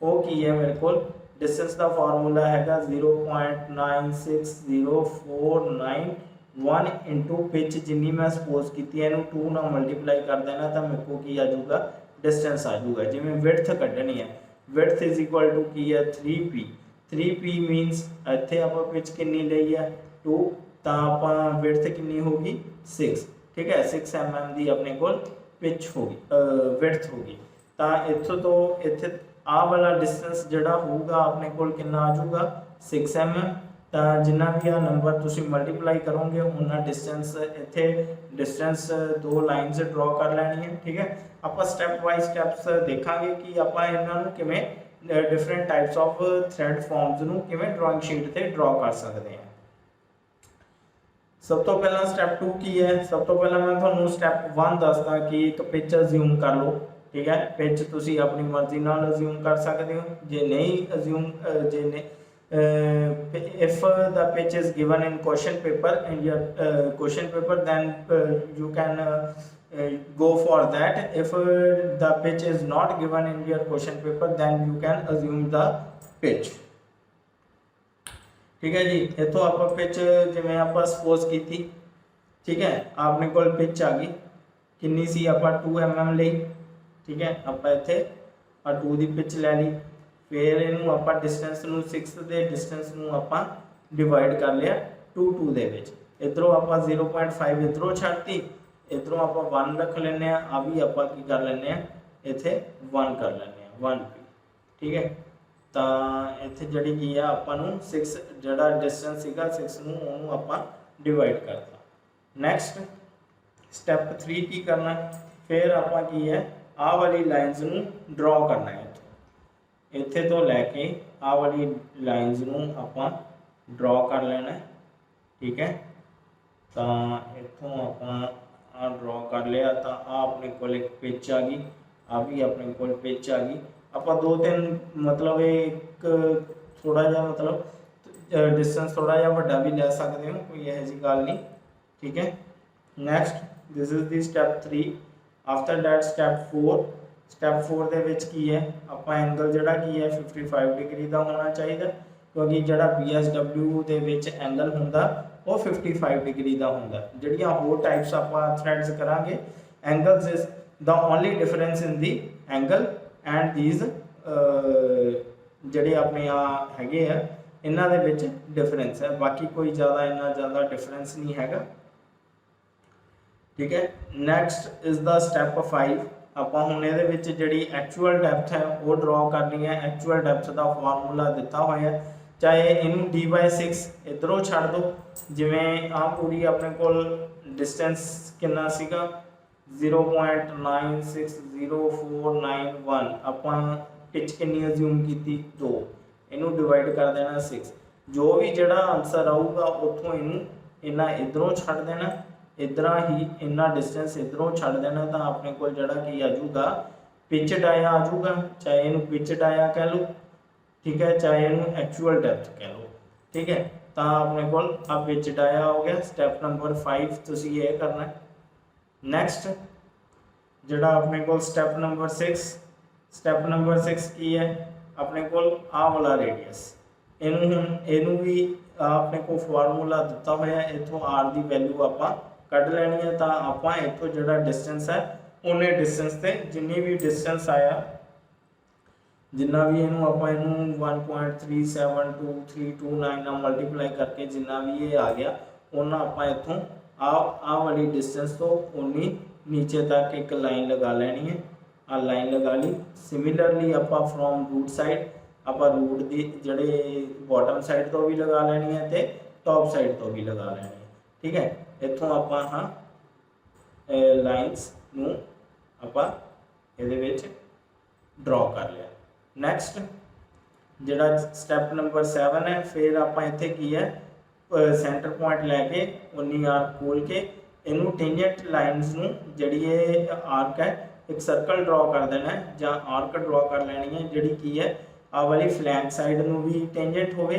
A: ਉਹ ਕੀ ਹੈ ਮੇਰੇ ਕੋਲ, डिस्टेंस का फार्मूला हैगा 0.96049 इंटू पिच जिन्नी मैं सपोज की है 2 ना मल्टीप्लाई कर देना तो मेरे को की आ जाऊगा डिस्टेंस आ जाऊगा। जिमें विड्थ कढ़नी है, विड्थ इज इक्वल टू की है 3p मीनस इत्थे आपां पिच कितनी लई है 2 तो आपां विड्थ कितनी होगी 6। ठीक है, 6 mm की अपने को पिच होगी विड्थ होगी। तो इत्थों तो इत्थे आ वाला डिस्टेंस जिहड़ा होगा अपने को कितना आ जाऊगा 6 mm। तो जिन्ना भी आ नंबर तुसी मल्टीप्लाई करोगे उन्ना डिस्टेंस इत्थे डिस्टेंस 2 लाइन्स ड्रॉ कर लैनी है। ठीक है, आप स्टैप वाइज स्टैप्स देखांगे कि आप इन्हां नूं किवें different types of thread forms नूं किवें ड्राइंग शीट ते ड्रॉ कर सकते हैं। सब तो पहला स्टैप 2 की है, सब तो पहला मैं तुहानूं स्टैप 1 दसदा कि एक पिच अज्यूम कर लो। ठीक है, पिच तुसी अपनी मर्जी नाल अज्यूम कर सकते हो। जे नहीं assume if the pitch is given in question paper in your question paper then you can go for that। if the pitch is not given in your question paper then you can assume the pitch। ठीक है जी, इतों आप pitch जिवें आप suppose की थी। ठीक है, आपने को पिच आ गई कितनी सी आप 2 mm ली। ठीक है, आप इत्थे 2 की पिच लै ली, फिर इनू आप डिस्टेंस 6 के डिस्टेंस आप डिवाइड कर लिया 2 दे विच। इधरों आप 0.5 इधरों छड्डती, इधरों आप 1 रख लेने, आ भी आप की कर लेने इत्थे 1 कर लेने 1p। ठीक है, तो इत्थे जिहड़ी की है आपां नूं 6 जिहड़ा डिस्टेंस सीगा 6 नूं ओनू आपां डिवाइड करता। नैक्सट स्टैप 3 की करना, फिर आपां की है आ वाली लाइन्स नूं ड्रॉ करना है। इत्थे तो लैके आ वाली लाइन्स नूं आपां ड्रॉ कर लेना है। ठीक है, तो इतों आप ड्रॉ कर लिया तो आ अपने को एक पिच आ गई, आ भी अपने को पिच आ गई। आप दो तीन मतलब एक थोड़ा जहा मतलब डिस्टेंस थोड़ा जहा वड्डा भी ले सकते हो, कोई यह जी गल नहीं, ठीक है। Next this is the step 3। After that step 4। Step 4 ਦੇ ਵਿੱਚ ਕੀ ਹੈ, ਆਪਾਂ एंगल ਜਿਹੜਾ ਕੀ ਹੈ 55 डिग्री ਦਾ ਹੋਣਾ ਚਾਹੀਦਾ, क्योंकि ਜਿਹੜਾ BSW ਦੇ ਵਿੱਚ एंगल ਹੁੰਦਾ ਉਹ 55 डिग्री ਦਾ ਹੁੰਦਾ। ਜਿਹੜੀਆਂ ਹੋਰ ਟਾਈਪਸ ਆਪਾਂ ਥ੍ਰੈਡਸ ਕਰਾਂਗੇ, angles is the only difference in the angle and these ਜਿਹੜੇ ਆਪਣੇ ਆ ਹੈਗੇ ਆ ਇਹਨਾਂ ਦੇ ਵਿੱਚ डिफरेंस है, बाकी कोई ज़्यादा इन्ना ज़्यादा डिफरेंस नहीं हैगा, ठीक है। Next is the step 5। ਆਪਾਂ ਹੁਣ ਇਹਦੇ ਵਿੱਚ ਜਿਹੜੀ ਐਕਚੁਅਲ ਡੈਪਥ ਹੈ ਉਹ ਡਰਾ ਕਰਨੀ ਹੈ। ਐਕਚੁਅਲ ਡੈਪਥ ਦਾ ਫਾਰਮੂਲਾ ਦਿੱਤਾ ਹੋਇਆ, ਚਾਹੇ ਇਹਨੂੰ d/6 ਇਧਰੋਂ ਛੱਡ ਦਿਓ, ਜਿਵੇਂ ਆ ਪੂਰੀ ਆਪਣੇ ਕੋਲ ਡਿਸਟੈਂਸ ਕਿੰਨਾ ਸੀਗਾ 0.960491, ਆਪਾਂ ਪਿਚ ਕਿੰਨੀ ਅਜ਼ਿਊਮ ਕੀਤੀ 2, ਇਹਨੂੰ ਡਿਵਾਈਡ ਕਰ ਦੇਣਾ 6। ਜੋ ਵੀ ਜਿਹੜਾ ਆਨਸਰ ਆਊਗਾ ਉੱਥੋਂ ਇਹਨੂੰ ਇੰਨਾ ਇਧਰੋਂ ਛੱਡ ਦੇਣਾ, इधर ही इन्ना डिस्टेंस इधरों छड़ देना, तो अपने को जड़ा की आ जाऊगा पिच डाया आ जाऊगा, चाहे इनू पिच डाया कह लो, ठीक है, चाहे इनू एक्चुअल डेप्थ कह लो, ठीक है। तो अपने को आ पिच डाया हो गया। स्टैप नंबर 5 तुसी ये करना है। नैक्सट जड़ा अपने को स्टैप नंबर 6। स्टैप नंबर 6 की है, अपने को आ वाला रेडियस, इनू भी अपने को फार्मूला दिता होया, इथों आर की वैल्यू आप कढ़ लैनी है। तो आप इतों जो डिस्टेंस है उन्ने डिस्टेंस से जिन्नी भी डिस्टेंस आया, जिन्ना भी इनू आप 1.372329 मल्टीप्लाई करके जिन्ना भी ये आ गया, उन्ना आप इतों आ वाली डिस्टेंस तो उन्नी नीचे तक एक लाइन लगा लैनी है। आ लाइन लगा ली। सिमिलरली आप फ्रॉम रूट साइड आप रूट की जड़े बॉटम साइड तो भी लगा लैनी है, तो टॉप साइड तो भी लगा लैनी है, ठीक है। इतों आप हाँ लाइन्स नूं आप ड्रॉ कर लिया। नैक्सट जिहड़ा स्टैप नंबर 7 है, फिर आप इत्थे की है सेंटर पॉइंट लैके उन्नी आर्क खोल के इनू टेंजेंट लाइन्स नूं जिहड़ी ये आर्क है एक सर्कल ड्रॉ कर देना है, जां आर्क ड्रॉ कर लैनी है, जिहड़ी की है आ वाली फ्लैंक साइड नूं भी टेंजेंट होवे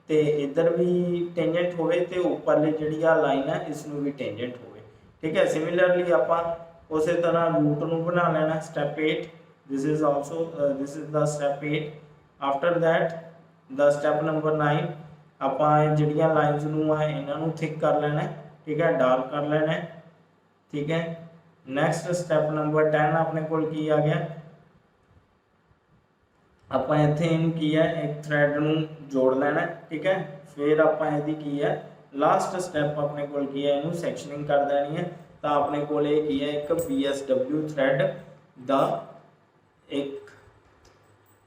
A: ते इधर भी टेंजेंट होवे ते उपरली जिहड़ी आ लाइन है इसनूं भी टेंजेंट होवे, ठीक है। सिमिलरली आप उस तरह रूट नूं बना लेना। Step 8 this is also this is the step 8। After that the step number 9 आप जिहड़ियां लाइन्स नूं आ इन्हां नूं थिक कर लेना है, ठीक है, डार्क कर लेना है, ठीक है। नैक्सट स्टैप नंबर 10 अपने कोल की आ गया, आप इत्थे इन की है एक थ्रैड नूं जोड़ लेना है, ठीक है। फिर आप इहदी की है लास्ट स्टैप अपने कोल की है इनू सैक्शनिंग कर देनी है। तो अपने कोल ये की है एक BSW थ्रैड दा एक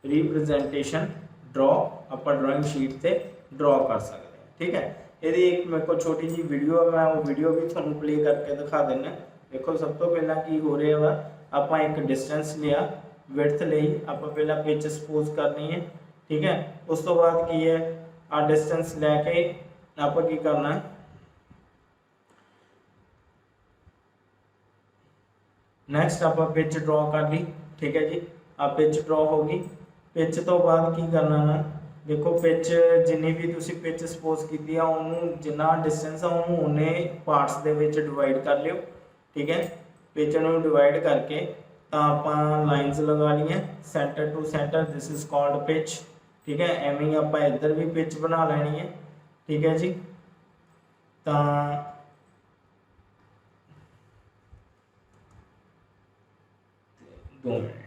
A: रिप्रजेंटेशन ड्रॉ आप ड्राइंग शीट से ड्रॉ कर सकते हैं, ठीक है। यदि एक मेरे को छोटी जी वीडियो है, मैं वो वीडियो भी थोड़ा प्ले करके दिखा देना। देखो सब तो पहला की हो रहा वा, आप एक डिस्टेंस लिया विड्थ ली, आप पहला पिच सपोज करनी है, ठीक है। उस तो बाद की है आ डिस्टेंस लैके आप की करना है, नैक्सट आप पिच ड्रॉ कर ली, ठीक है जी। आप पिच ड्रॉ होगी। पिच तो बाद की करना ना, देखो पिच जिन्नी भी तुसी पिच सपोज की उन्होंने जिन्ना डिस्टेंस है उन्होंने उन्ने पार्ट्स दे विच डिवाइड कर लियो, ठीक है। पिच नूं डिवाइड करके तो आप लाइन्स लगा ली हैं center to center, this is called pitch, ठीक है। एवं ही आप इधर भी पिच बना लेनी है, ठीक है जी। तो दो मिनट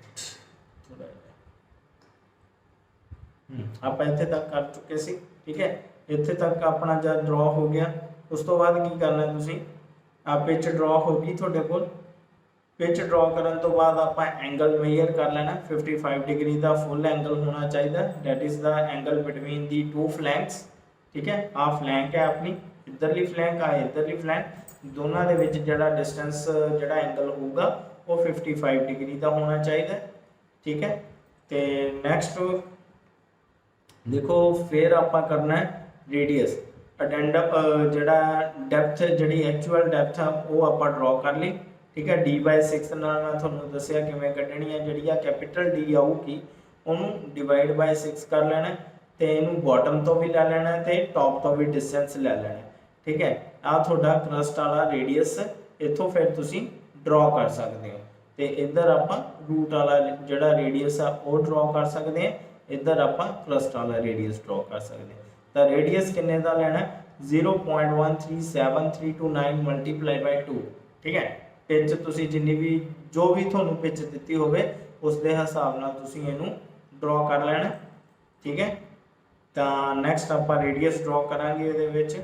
A: आप इत्थे तक कर चुके सी, ठीक है। इत्थे तक अपना जब ड्रॉ हो गया, उस तो बाद की करना तुसी आप पिच ड्रॉ होगी थोड़े कोल। पिच ड्रॉ करने तो बाद आप एंगल मेजर कर लेना, 55 डिग्री का फुल एंगल होना चाहिए, that is the angle between the two flanks, ठीक है। आ फ्लैंक है अपनी इधरली फ्लैंक, आ इधरली फ्लैंक, दोनों के विच जिहड़ा डिस्टेंस जिहड़ा एंगल होगा वो 55 डिग्री का होना चाहिए, ठीक है। तो नैक्सट देखो फिर आप करना है रेडियस। ਅਡੈਂਡਮ ਜਿਹੜਾ ਡੈਪਥ ਜਿਹੜੀ ਐਕਚੁਅਲ ਡੈਪਥ ਆ ਉਹ ਆਪਾਂ ਡਰਾ ਕਰ ਲਈ। ठीक है, D/6 ਨਾਲ मैं ਤੁਹਾਨੂੰ ਦੱਸਿਆ ਕਿਵੇਂ ਕੱਢਣੀ ਹੈ। ਜਿਹੜੀ ਆ ਕੈਪੀਟਲ D ਆਊਗੀ ਉਹਨੂੰ ਡਿਵਾਈਡ ਬਾਈ 6 ਕਰ ਲੈਣਾ ਤੇ ਇਹਨੂੰ ਬਾਟਮ ਤੋਂ ਵੀ ਲੈ ਲੈਣਾ ਤੇ ਟੌਪ ਤੋਂ ਵੀ ਡਿਸਟੈਂਸ ਲੈ ਲੈਣਾ। ਠੀਕ ਹੈ, ਆ ਤੁਹਾਡਾ ਕਰਸਟ ਵਾਲਾ ਰੇਡੀਅਸ ਇੱਥੋਂ ਫਿਰ ਤੁਸੀਂ ਡਰਾ ਕਰ ਸਕਦੇ ਹੋ ਤੇ ਇੱਧਰ ਆਪਾਂ ਰੂਟ ਵਾਲਾ ਜਿਹੜਾ ਰੇਡੀਅਸ ਆ ਉਹ ਡਰਾ ਕਰ ਸਕਦੇ ਹਾਂ। ਇੱਧਰ ਆਪਾਂ ਕਰਸਟ ਵਾਲਾ ਰੇਡੀਅਸ ਡਰਾ ਕਰ ਸਕਦੇ ਹਾਂ। ਤਾਂ ਰੇਡੀਅਸ ਕਿੰਨੇ ਦਾ ਲੈਣਾ 0.13732 ਮਲਟੀਪਲਾਈ ਬਾਈ 2। ਠੀਕ ਹੈ, ਪਿਚ ਤੁਸੀਂ ਜਿੰਨੀ ਵੀ ਜੋ ਵੀ ਤੁਹਾਨੂੰ ਪਿਚ ਦਿੱਤੀ ਹੋਵੇ ਉਸ ਦੇ ਹਿਸਾਬ ਨਾਲ ਤੁਸੀਂ ਇਹਨੂੰ ਡਰਾ ਕਰ ਲੈਣਾ। ਠੀਕ ਹੈ, ਤਾਂ ਨੈਕਸਟ ਆਪਾਂ ਰੇਡੀਅਸ ਡਰਾ ਕਰਾਂਗੇ। ਇਹਦੇ ਵਿੱਚ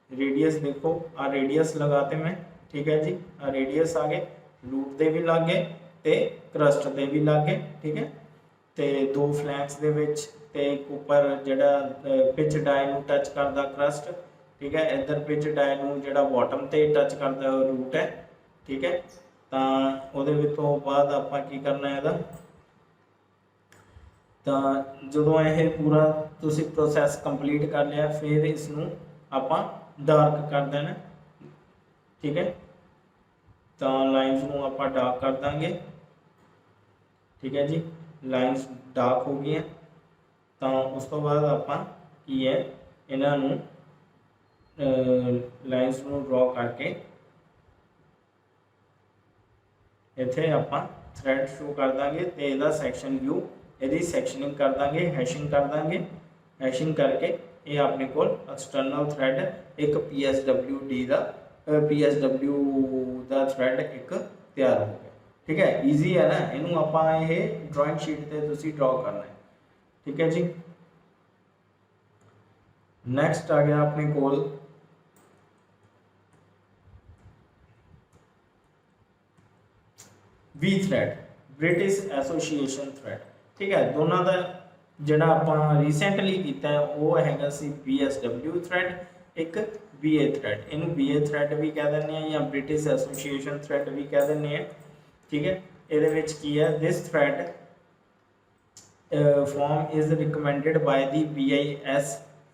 A: ਰੇਡੀਅਸ ਦੇਖੋ ਆ ਰੇਡੀਅਸ ਲਗਾਤੇ ਮੈਂ। ਠੀਕ ਹੈ ਜੀ, ਆ ਰੇਡੀਅਸ ਆ ਗਏ, रूट ਦੇ ਵੀ ਲੱਗ ਗਏ ਤੇ ਕਰਸਟ ਦੇ ਵੀ ਲੱਗ ਗਏ। ਠੀਕ ਹੈ, ਤੇ ਦੋ ਫਲੈਂਕਸ ਦੇ ਵਿੱਚ ਤੇ ਇੱਕ ਉੱਪਰ ਜਿਹੜਾ ਪਿਚ ਡਾਈ ਨੂੰ ਟੱਚ ਕਰਦਾ ਕਰਸਟ। ਠੀਕ ਹੈ, ਇੱਧਰ ਪਿਚ ਡਾਈ ਨੂੰ ਜਿਹੜਾ ਬਾਟਮ ਤੇ ਟੱਚ ਕਰਦਾ ਰੂਟ ਹੈ। ठीक है, तो ਉਹਦੇ ਵਿੱਚੋਂ ਬਾਅਦ ਆਪਾਂ ਕੀ ਕਰਨਾ ਇਹਦਾ ਤਾਂ ਜਦੋਂ ਇਹ ਪੂਰਾ ਤੁਸੀਂ ਪ੍ਰੋਸੈਸ ਕੰਪਲੀਟ ਕਰ ਲਿਆ ਫਿਰ ਇਸ ਨੂੰ ਆਪਾਂ ਡਾਰਕ ਕਰ ਦੇਣਾ। ਠੀਕ ਹੈ, ਤਾਂ ਲਾਈਨਸ ਨੂੰ ਆਪਾਂ ਡਾਰਕ ਕਰ ਦਾਂਗੇ। ਠੀਕ ਹੈ ਜੀ, ਲਾਈਨਸ ਡਾਰਕ ਹੋ ਗਈਆਂ ਤਾਂ ਉਸ ਤੋਂ ਬਾਅਦ ਆਪਾਂ ਕੀ ਹੈ ਇਹਨਾਂ ਨੂੰ ਲਾਈਨਸ ਨੂੰ ਡਰਾ ਕਰਕੇ ਇੱਥੇ ਆਪਾਂ ਥ੍ਰੈਡ ਸ਼ੋ ਕਰ ਦਾਂਗੇ ਤੇ ਇਹਦਾ ਸੈਕਸ਼ਨ ਵਿਊ ਇਹਦੀ ਸੈਕਸ਼ਨਿੰਗ ਕਰ ਦਾਂਗੇ, ਹੈਸ਼ਿੰਗ ਕਰ ਦਾਂਗੇ। ਹੈਸ਼ਿੰਗ ਕਰਕੇ ਇਹ ਆਪਣੇ ਕੋਲ ਐਕਸਟਰਨਲ ਥ੍ਰੈਡ ਇੱਕ PSWD ਦਾ ਥ੍ਰੈਡ ਇੱਕ ਤਿਆਰ ਹੋ ਗਿਆ। ਠੀਕ ਹੈ, ਈਜ਼ੀ ਹੈ ਨਾ, ਇਹਨੂੰ ਆਪਾਂ ਇਹ ਡਰਾਇੰਗ ਸ਼ੀਟ ਤੇ ਤੁਸੀਂ ਡਰਾ ਕਰਨਾ ਹੈ। ਠੀਕ ਹੈ ਜੀ, ਨੈਕਸਟ ਆ ਗਿਆ ਆਪਣੇ ਕੋਲ V thread, British association thread. ਠੀਕ ਹੈ, ਦੋਨਾਂ ਦਾ ਜਿਹੜਾ ਆਪਾਂ ਰੀਸੈਂਟਲੀ ਕੀਤਾ ਹੈ ਉਹ ਹੈਗਾ ਸੀ PSW ਥ੍ਰੈਡ, ਇੱਕ BA ਥ੍ਰੈਡ। ਇਹਨੂੰ BA ਥ੍ਰੈਡ ਵੀ ਕਹਿ ਦਿੰਦੇ ਆ ਜਾਂ ਬ੍ਰਿਟਿਸ਼ ਐਸੋਸੀਏਸ਼ਨ ਥ੍ਰੈਡ ਵੀ ਕਹਿ ਦਿੰਦੇ ਆ। ਠੀਕ ਹੈ, ਇਹਦੇ ਵਿੱਚ ਕੀ ਹੈ ਦਿਸ thread form is recommended by the BIS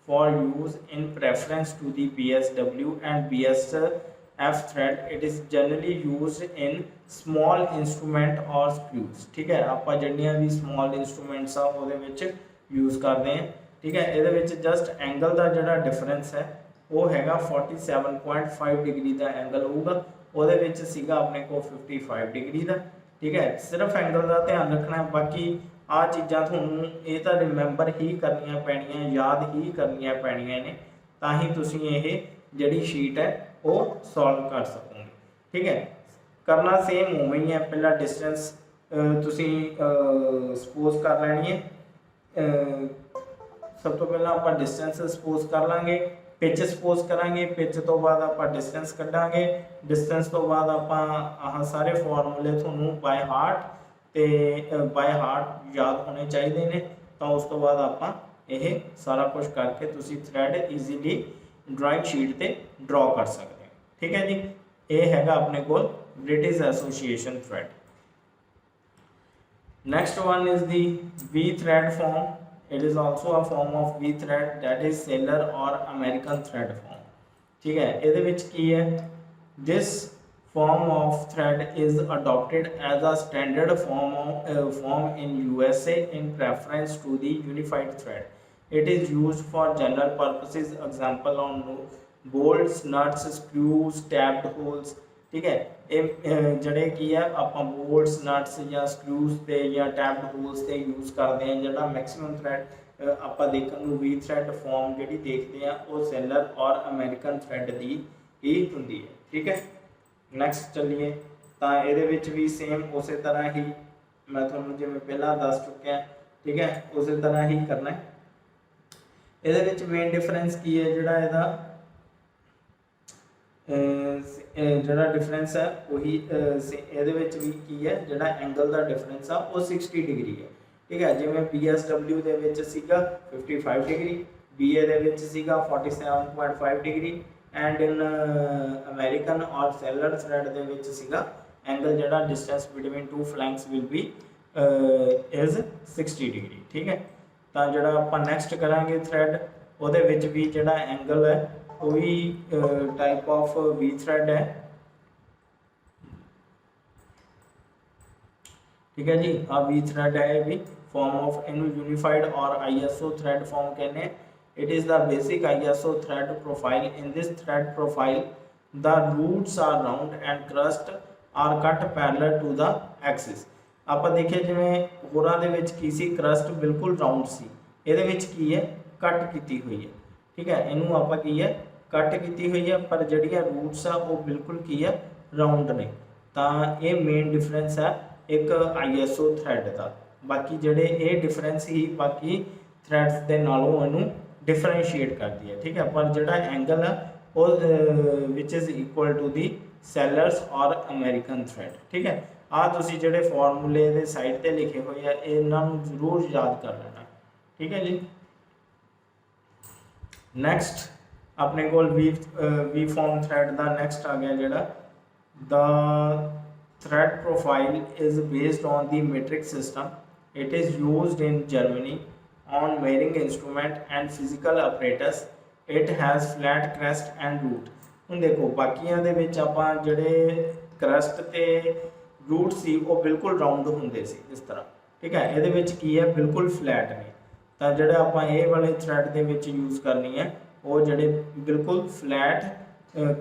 A: for use in preference to the BSW and BSF thread. It is generally used in small instrument or screws. ठीक है, ਆਪਾਂ ਜਿਹੜੀਆਂ ਵੀ small instruments ਆ ਉਹਦੇ ਵਿੱਚ यूज़ ਕਰਦੇ ਹਾਂ। ठीक है, ਇਹਦੇ ਵਿੱਚ just angle ਦਾ ਜਿਹੜਾ difference ਹੈ ਉਹ ਹੈਗਾ 47.5 डिग्री ਦਾ ਐਂਗਲ ਹੋਊਗਾ, ਉਹਦੇ ਵਿੱਚ ਸੀਗਾ ਆਪਣੇ ਕੋਲ 55 डिग्री ਦਾ। ठीक है, सिर्फ एंगल का ध्यान रखना है, बाकी आ चीज़ां तुहानूं ये तां रिमेंबर ही करनियां पैणियां, याद ही करनियां पैणियां ने, तां ही तुसीं ये जिहड़ी शीट है वो सॉल्व कर सकोगे। ठीक है, करना सेम उवें ही है। पहला डिस्टेंस तुसीं सपोज कर लैनी है, सब तो पहला आपां डिस्टेंस सपोज कर लांगे, पिच सपोज करांगे, पिच तो बाद आप डिस्टेंस कढ़ांगे, डिस्टेंस तो बाद आप सारे फॉर्मूले थोनों बाय हार्ट ते बाय हार्ट याद होने चाहिए ने। तो उस तो बाद आप ये सारा कुछ करके तुसी थ्रेड ईजीली ड्राइंग शीट ते ड्रॉ कर सकते हैं। ठीक है जी, ये हैगा अपने कोल British association thread. Next one is the V thread form. It is also a form of V thread, that is sailor or American thread form. ठीक है, ਇਹਦੇ ਵਿੱਚ ਕੀ ਹੈ this form of thread is adopted as a standard form in USA in preference to the unified thread. It is used for general purposes, example on bolts, nuts, screws, tapped holes. ठीक है, ਇਹ ਜਿਹੜੇ ਕੀ ਹੈ ਆਪਾਂ bolts, nuts ਜਾਂ screws ਤੇ ਜਾਂ tapped holes ਤੇ यूज़ करते हैं। ਜਿਹੜਾ मैक्सिमम thread ਆਪਾਂ ਦੇਖਣ ਨੂੰ V thread form ਜਿਹੜੀ ਦੇਖਦੇ ਆ ਉਹ ਸੈਲਰ ਔਰ ਅਮਰੀਕਨ ਥ੍ਰੈਡ ਦੀ ਹੀ ਹੁੰਦੀ ਹੈ। ਠੀਕ ਹੈ, ਨੈਕਸਟ ਚੱਲੀਏ। ਤਾਂ ਇਹਦੇ ਵਿੱਚ ਵੀ ਸੇਮ ਉਸੇ ਤਰ੍ਹਾਂ ਹੀ ਮੈਂ ਤੁਹਾਨੂੰ ਜਿਵੇਂ ਪਹਿਲਾਂ ਦੱਸ ਚੁੱਕਿਆ। ਠੀਕ ਹੈ, ਉਸੇ ਤਰ੍ਹਾਂ ਹੀ ਕਰਨਾ ਹੈ। ਇਹਦੇ ਵਿੱਚ ਮੇਨ ਡਿਫਰੈਂਸ ਕੀ ਹੈ, ਜਿਹੜਾ ਇਹਦਾ ਜਿਹੜਾ डिफरेंस है वही ਇਹਦੇ ਵਿੱਚ ਵੀ ਕੀ ਹੈ, ਜਿਹੜਾ ਐਂਗਲ ਦਾ डिफरेंस ਆ ਉਹ 60 डिग्री है। ठीक है, जिवें PSW ਦੇ ਵਿੱਚ ਸੀਗਾ 55 डिग्री, BA ਦੇ ਵਿੱਚ ਸੀਗਾ 47.5 डिग्री एंड इन अमेरिकन और सेलर थ्रेड ਦੇ ਵਿੱਚ ਸੀਗਾ एंगल ਜਿਹੜਾ distance between two flanks will be is 60 degree. ठीक है, ਤਾਂ ਜਿਹੜਾ ਆਪਾਂ ਨੈਕਸਟ ਕਰਾਂਗੇ ਥ੍ਰੈਡ ਉਹਦੇ ਵਿੱਚ ਵੀ ਜਿਹੜਾ ਐਂਗਲ ਹੈ ਉਹ ਵੀ ਟਾਈਪ ਆਫ ਵੀ ਥ्रेड है। ठीक है जी, आ वी थ्रेड है भी फॉर्म ऑफ इनू यूनिफाइड और ISO थ्रेड फॉर्म कहने। It is the basic ISO thread profile. In this thread profile the roots are round and crust are cut parallel to the axis. ਆਪਾਂ ਦੇਖਿਆ ਜਿਵੇਂ ਹੋਰਾਂ ਦੇ ਵਿੱਚ ਕੀ ਸੀ, ਕਰਸਟ ਬਿਲਕੁਲ ਰਾਉਂਡ ਸੀ, ਇਹਦੇ ਵਿੱਚ ਕੀ ਹੈ ਕੱਟ ਕੀਤੀ ਹੋਈ ਹੈ। ਠੀਕ ਹੈ, ਇਹਨੂੰ ਆਪਾਂ ਕੀ ਹੈ ਕੱਟ ਕੀਤੀ ਹੋਈ ਹੈ, ਪਰ ਜਿਹੜੀਆਂ ਰੂਟਸ ਆ ਉਹ ਬਿਲਕੁਲ ਕੀ ਹੈ ਰਾਉਂਡ ਨੇ। ਤਾਂ ਇਹ ਮੇਨ ਡਿਫਰੈਂਸ ਹੈ ਇੱਕ ISO ਥ੍ਰੈਡ ਦਾ। ਬਾਕੀ ਜਿਹੜੇ ਇਹ ਡਿਫਰੈਂਸ ਹੀ ਬਾਕੀ ਥ੍ਰੈਡਸ ਦੇ ਨਾਲੋਂ ਇਹਨੂੰ ਡਿਫਰੈਂਸ਼ੀਏਟ ਕਰਦੀ ਹੈ। ਠੀਕ ਹੈ, ਪਰ ਜਿਹੜਾ ਐਂਗਲ ਹੈ ਉਹ ਵਿਚ is equal to the sellers ਔਰ ਅਮਰੀਕਨ ਥ੍ਰੈਡ। ਠੀਕ ਹੈ, ਆ ਤੁਸੀਂ ਜਿਹੜੇ ਫਾਰਮੂਲੇ ਦੇ ਸਾਈਡ ਤੇ ਲਿਖੇ ਹੋਏ ਆ ਇਹਨਾਂ ਨੂੰ ਜ਼ਰੂਰ ਯਾਦ ਕਰ ਲੈਣਾ। ਠੀਕ ਹੈ ਜੀ, ਨੈਕਸਟ ਆਪਣੇ ਕੋਲ ਵੀ ਫਾਰਮ ਥ੍ਰੈਡ ਦਾ ਨੈਕਸਟ ਆ ਗਿਆ ਜਿਹੜਾ ਦਾ thread profile is based on the metric system. It is used in Germany on measuring instrument and physical apparatus. It has flat crest and root। ਹੁਣ ਦੇਖੋ ਬਾਕੀਆਂ ਦੇ ਵਿੱਚ ਆਪਾਂ ਜਿਹੜੇ crest ਤੇ root ਸੀ ਉਹ ਬਿਲਕੁਲ ਰਾਉਂਡ ਹੁੰਦੇ ਸੀ ਇਸ ਤਰ੍ਹਾਂ। ਠੀਕ ਹੈ, ਇਹਦੇ ਵਿੱਚ ਕੀ ਹੈ ਬਿਲਕੁਲ ਫਲੈਟ ਨੇ। ਤਾਂ ਜਿਹੜਾ ਆਪਾਂ ਇਹ ਵਾਲੇ ਥ੍ਰੈਡ ਦੇ ਵਿੱਚ ਯੂਜ਼ ਕਰਨੀ ਹੈ ਉਹ ਜਿਹੜੇ ਬਿਲਕੁਲ ਫਲੈਟ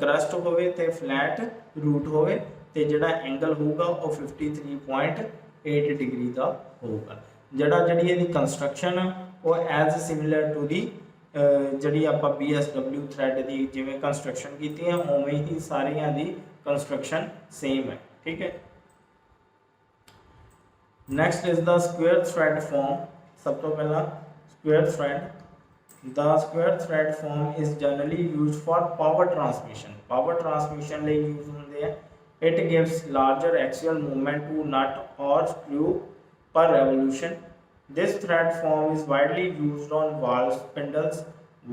A: crest ਹੋਵੇ ਤੇ ਫਲੈਟ root ਹੋਵੇ ਤੇ ਜਿਹੜਾ ਐਂਗਲ ਹੋਊਗਾ ਉਹ 53.8 ਡਿਗਰੀ ਦਾ ਹੋਊਗਾ। ਜਿਹੜੀ ਇਹਦੀ ਕੰਸਟਰਕਸ਼ਨ ਉਹ ਐਜ਼ ਸਿਮਿਲਰ ਟੂ ਦੀ ਜਿਹੜੀ ਆਪਾਂ BSW ਥ੍ਰੈਡ ਦੀ ਜਿਵੇਂ ਕੰਸਟਰਕਸ਼ਨ ਕੀਤੀ ਹੈ ਉਵੇਂ ਹੀ ਸਾਰੀਆਂ ਦੀ ਕੰਸਟਰਕਸ਼ਨ ਸੇਮ ਹੈ। ਠੀਕ ਹੈ, next is the square thread form. ਸਭ ਤੋਂ ਪਹਿਲਾਂ square thread. The square thread form is generally used for power transmission। Power transmission ਲਈ use ਹੁੰਦੇ ਆ। It gives larger axial movement to nut or screw per revolution। This thread form is widely used on valves, spindles,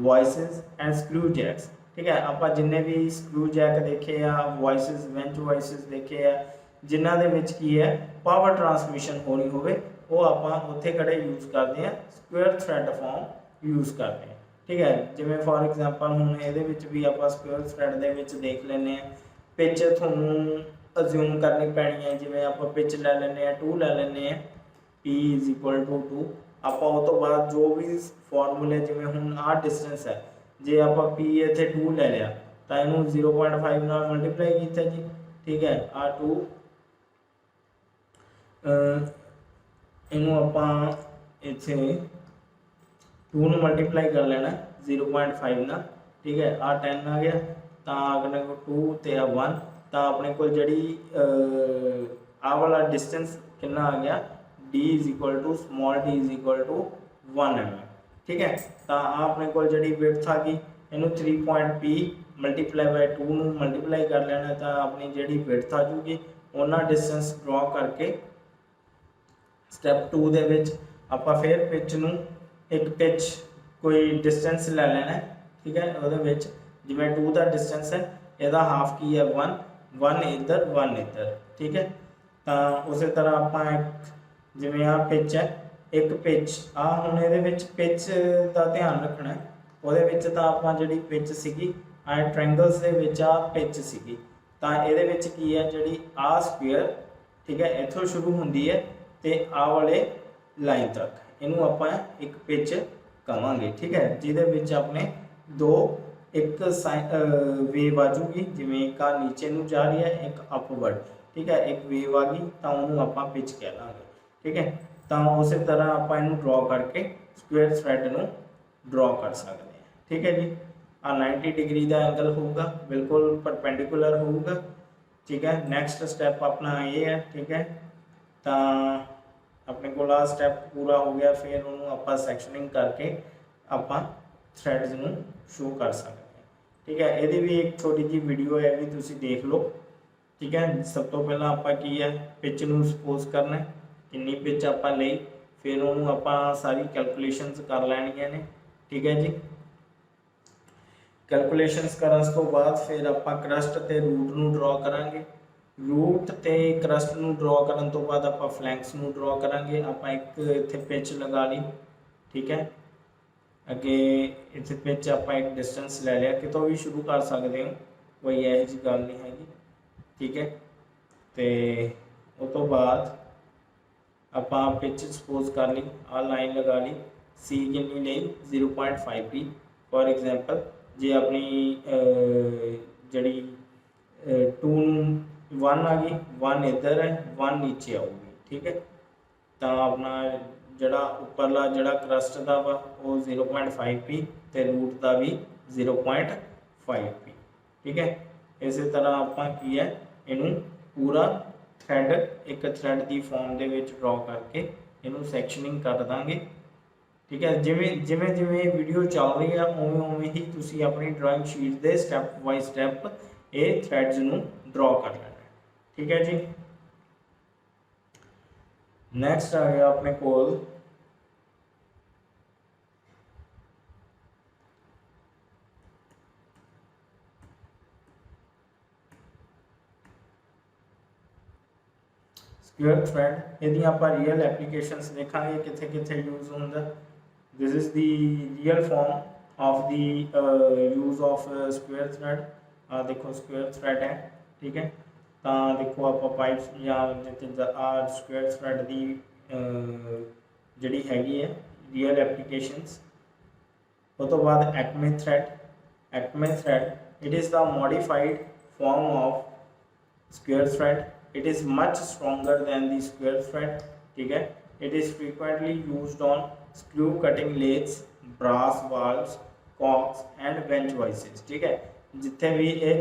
A: voices and screw jacks। ठीक है, ਆਪਾਂ ਜਿੰਨੇ ਵੀ screw jack ਦੇਖੇ ਆ, voices, wrench voices ਦੇਖੇ ਆ, ਜਿਨ੍ਹਾਂ ਦੇ ਵਿੱਚ ਕੀ ਹੈ ਪਾਵਰ ਟਰਾਂਸਮਿਸ਼ਨ ਹੋਣੀ ਹੋਵੇ ਉਹ ਆਪਾਂ ਉੱਥੇ ਕਿਹੜੇ ਯੂਜ਼ ਕਰਦੇ ਆ ਸਕੁਅਰ ਥ੍ਰੈਡ ਫਾਰਮ यूज़ करते हैं। ठीक है, जिमें फॉर एग्जांपल हुण इहदे विच भी आपां स्क्वेयर थ्रैड दे विच देख लैंदे आ। पिच तुहानूं अज्यूम करनी पैनी है, जिमें आपां पिच लै लैंदे आ 2 लै लैंदे आ P = 2। आपां उस तो बाद जो भी फॉर्मूले जिमें हुण आ डिस्टेंस है जे आपां P इत्थे 2 लै लिया तां इहनूं 0.5 नाल मल्टीप्लाई कीता जी। ठीक है, आ 2 इहनूं आपां इत्थे 2 ਨੂੰ ਮਲਟੀਪਲਾਈ ਕਰ ਲੈਣਾ 0.5 ਨਾਲ। ठीक है, आ 10 आ गया तो अपने को 2 ਤੇ आ 1 तो अपने को ਜਿਹੜੀ आ वाला डिस्टेंस कितना आ गया d = स्मॉल d = 1 mm। ठीक है, तो अपने को ਜਿਹੜੀ विड्थ आ गई ਇਹਨੂੰ 3.p × 2 ਨੂੰ ਮਲਟੀਪਲਾਈ ਕਰ ਲੈਣਾ ਤਾਂ ਆਪਣੀ ਜਿਹੜੀ विड्थ ਆ ਜੂਗੀ। ਉਹਨਾਂ डिस्टेंस ड्रॉ करके स्टैप 2 ਦੇ ਵਿੱਚ ਆਪਾਂ ਫਿਰ ਪਿਚ ਨੂੰ एक पिच कोई डिस्टेंस लै लेना है। ठीक है, वो जिमें 2 का डिस्टेंस है यदा हाफ की है 1 इधर 1 इधर। ठीक है, तो उस तरह आप जिमें आ पिच है एक पिच आ हुण ये पिच का ध्यान रखना है। वो तो आप जी पिच सी आ ट्रायंगल्स के आ पिच सी तो ये की है जी आ स्क्वेयर। ठीक है, इत्थों शुरू होंदी है तो आ वाले लाइन तक इनू आप एक पिच कहांगे। ठीक है, जिहदे अपने दो एक वेव आजूगी जिमें एक नीचे नू जा रही है एक अपवर्ड। ठीक है, एक वेव आ गई तो उन्होंने आप पिच कह लाँगे। ठीक है, तो उस तरह आप इनू ड्रॉ करके स्क्वेयर थ्रैड नू ड्रॉ कर सकते हैं। ठीक है जी, आ 90 डिग्री का एंगल होगा, बिल्कुल परपेंडिकुलर होगा। ठीक है, नैक्सट स्टैप अपना ये है। ठीक है, तो अपने को आ स्टैप पूरा हो गया, फिर उन्होंने आप सैक्शनिंग करके आप थ्रैड्स नू शो कर सकते हैं। ठीक है, ये भी एक छोटी जी वीडियो है भी तुसी देख लो। ठीक है, सब तो पहला आप की है पिच नू सपोज करना कितनी पिच आप ली, फिर उन्होंने आप सारी कैलकुलेशनस कर लैनियां ने। ठीक है जी, कैलकुलेशनस करने तो बाद फिर आप क्रस्ट ते रूट नू ड्रॉ करांगे। रूट ते क्रस्ट नू ड्रॉ करने तो बाद आप फ्लैंक्स नू ड्रॉ करांगे। आप एक इत्थे पिच लगा ली। ठीक है, अगे इत्थे पिच आप एक डिस्टेंस ले लिया, कितों भी शुरू कर सकते हो, कोई यह जी गल नहीं हैगी। ठीक है, तो उस तो बाद आप पिच सपोज कर ली, आ लाइन लगा ली, सी कितनी ली 0.5p फॉर एग्जाम्पल। जे अपनी जड़ी 2 1 आ गई, 1 इधर है, 1 नीचे आऊगी। ठीक है, तो अपना जड़ा उपरला जड़ा क्रस्ट का वा वो 0.5p तो रूट का भी 0.5p। ठीक है, इस तरह आप की है इनू पूरा थ्रैड एक थ्रैड की फॉर्म के ड्रॉ करके इनू सैक्शनिंग कर देंगे। ठीक है, जिमें जिमें जिमें वीडियो चल रही है उवें उवें ही तुसी अपनी ड्राइंग शीट के स्टैप बाय स्टैप ये थ्रैड्स नू ड्रॉ कर लेना। ठीक है जी, नैक्सट आ गया अपने कोल स्क्वेयर थ्रेड। यदि आप रियल एप्लीकेशंस देखा कितने कितने यूज होंगे। This is the real form of the use of square thread. देखो स्क्वेयर थ्रेड है। ठीक है, तो देखो आप पाइप्स या स्क्वेयर थ्रेड की जी हैगी है रियल एप्लीकेशंस। उस तो बाद Acme thread it is the modified form of square thread. It is much stronger than the square thread. ठीक है, it is frequently used on screw cutting lathes, brass valves, cocks and bench vices। ठीक है, जिथे भी ये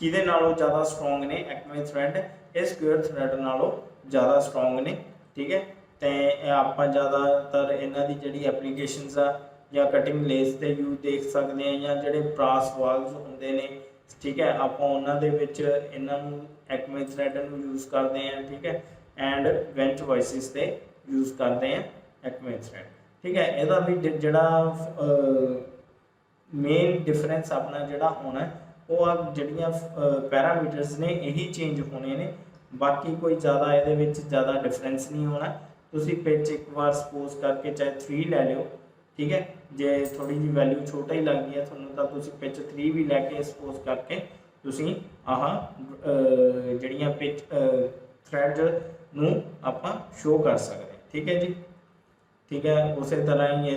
A: किदे नालों ज़्यादा स्ट्रोंग ने एक्मे थ्रेड, ये स्क्वेयर थ्रेड नालों ज़्यादा स्ट्रोंग ने। ठीक है, तो आप ज़्यादातर इन्हों की जी एप्लीकेशंस आ या कटिंग लेस के यूज देख सकते हैं या जोड़े ब्रास वाल्व्स होंगे ने। ठीक है, आप उन्होंने इन्हों एक्मे थ्रेड यूज करते हैं। ठीक है, एंड बेंच वॉइसिस से यूज करते हैं एक्मे थ्रेड। ठीक है, यदा भी जड़ा मेन डिफरेंस अपना जड़ा होना है वो आप जड़ियाँ पैरामीटर्स ने यही चेंज होने ने, बाकी कोई ज़्यादा ये ज़्यादा डिफरेंस नहीं होना। तुसी पिच एक बार सपोज करके चाहे 3 ले लो। ठीक है, जे थोड़ी जी वैल्यू छोटा ही लगती है थोड़ा तो तुसी पिच 3 भी लैके सपोज करके तुसी आह जड़ियाँ पिच थ्रैड नू आपां शो कर सकते हैं। ठीक है जी, ठीक है, उस तरह ही ये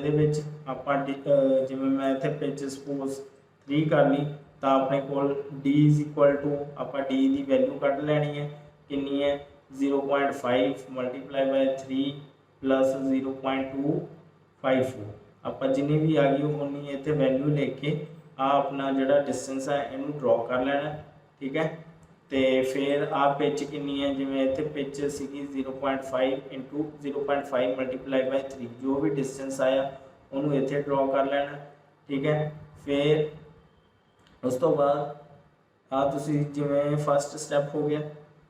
A: आप जिमें मैं इतने पिच सपोज 3 कर ली तो अपने को डी इज इक्वल टू आप डी की वैल्यू कट लैनी है कितनी है 0.5 मल्टीप्लाई बाय 3 प्लस 0.254 आप जिन्नी भी आ गई उन्नी इतने वैल्यू लेके अपना जोड़ा डिस्टेंस है इनू ड्रॉ कर लेना। ठीक है, तो फिर आ पिच कितनी है जिमें इतने पिच सी 0.5 इंटू 0.5 मल्टीप्लाई बाय 3 जो भी डिस्टेंस आया उन्होंने इतने ड्रॉ कर लेना। ठीक है, फिर उस तो बाद जिमें फर्स्ट स्टैप हो गया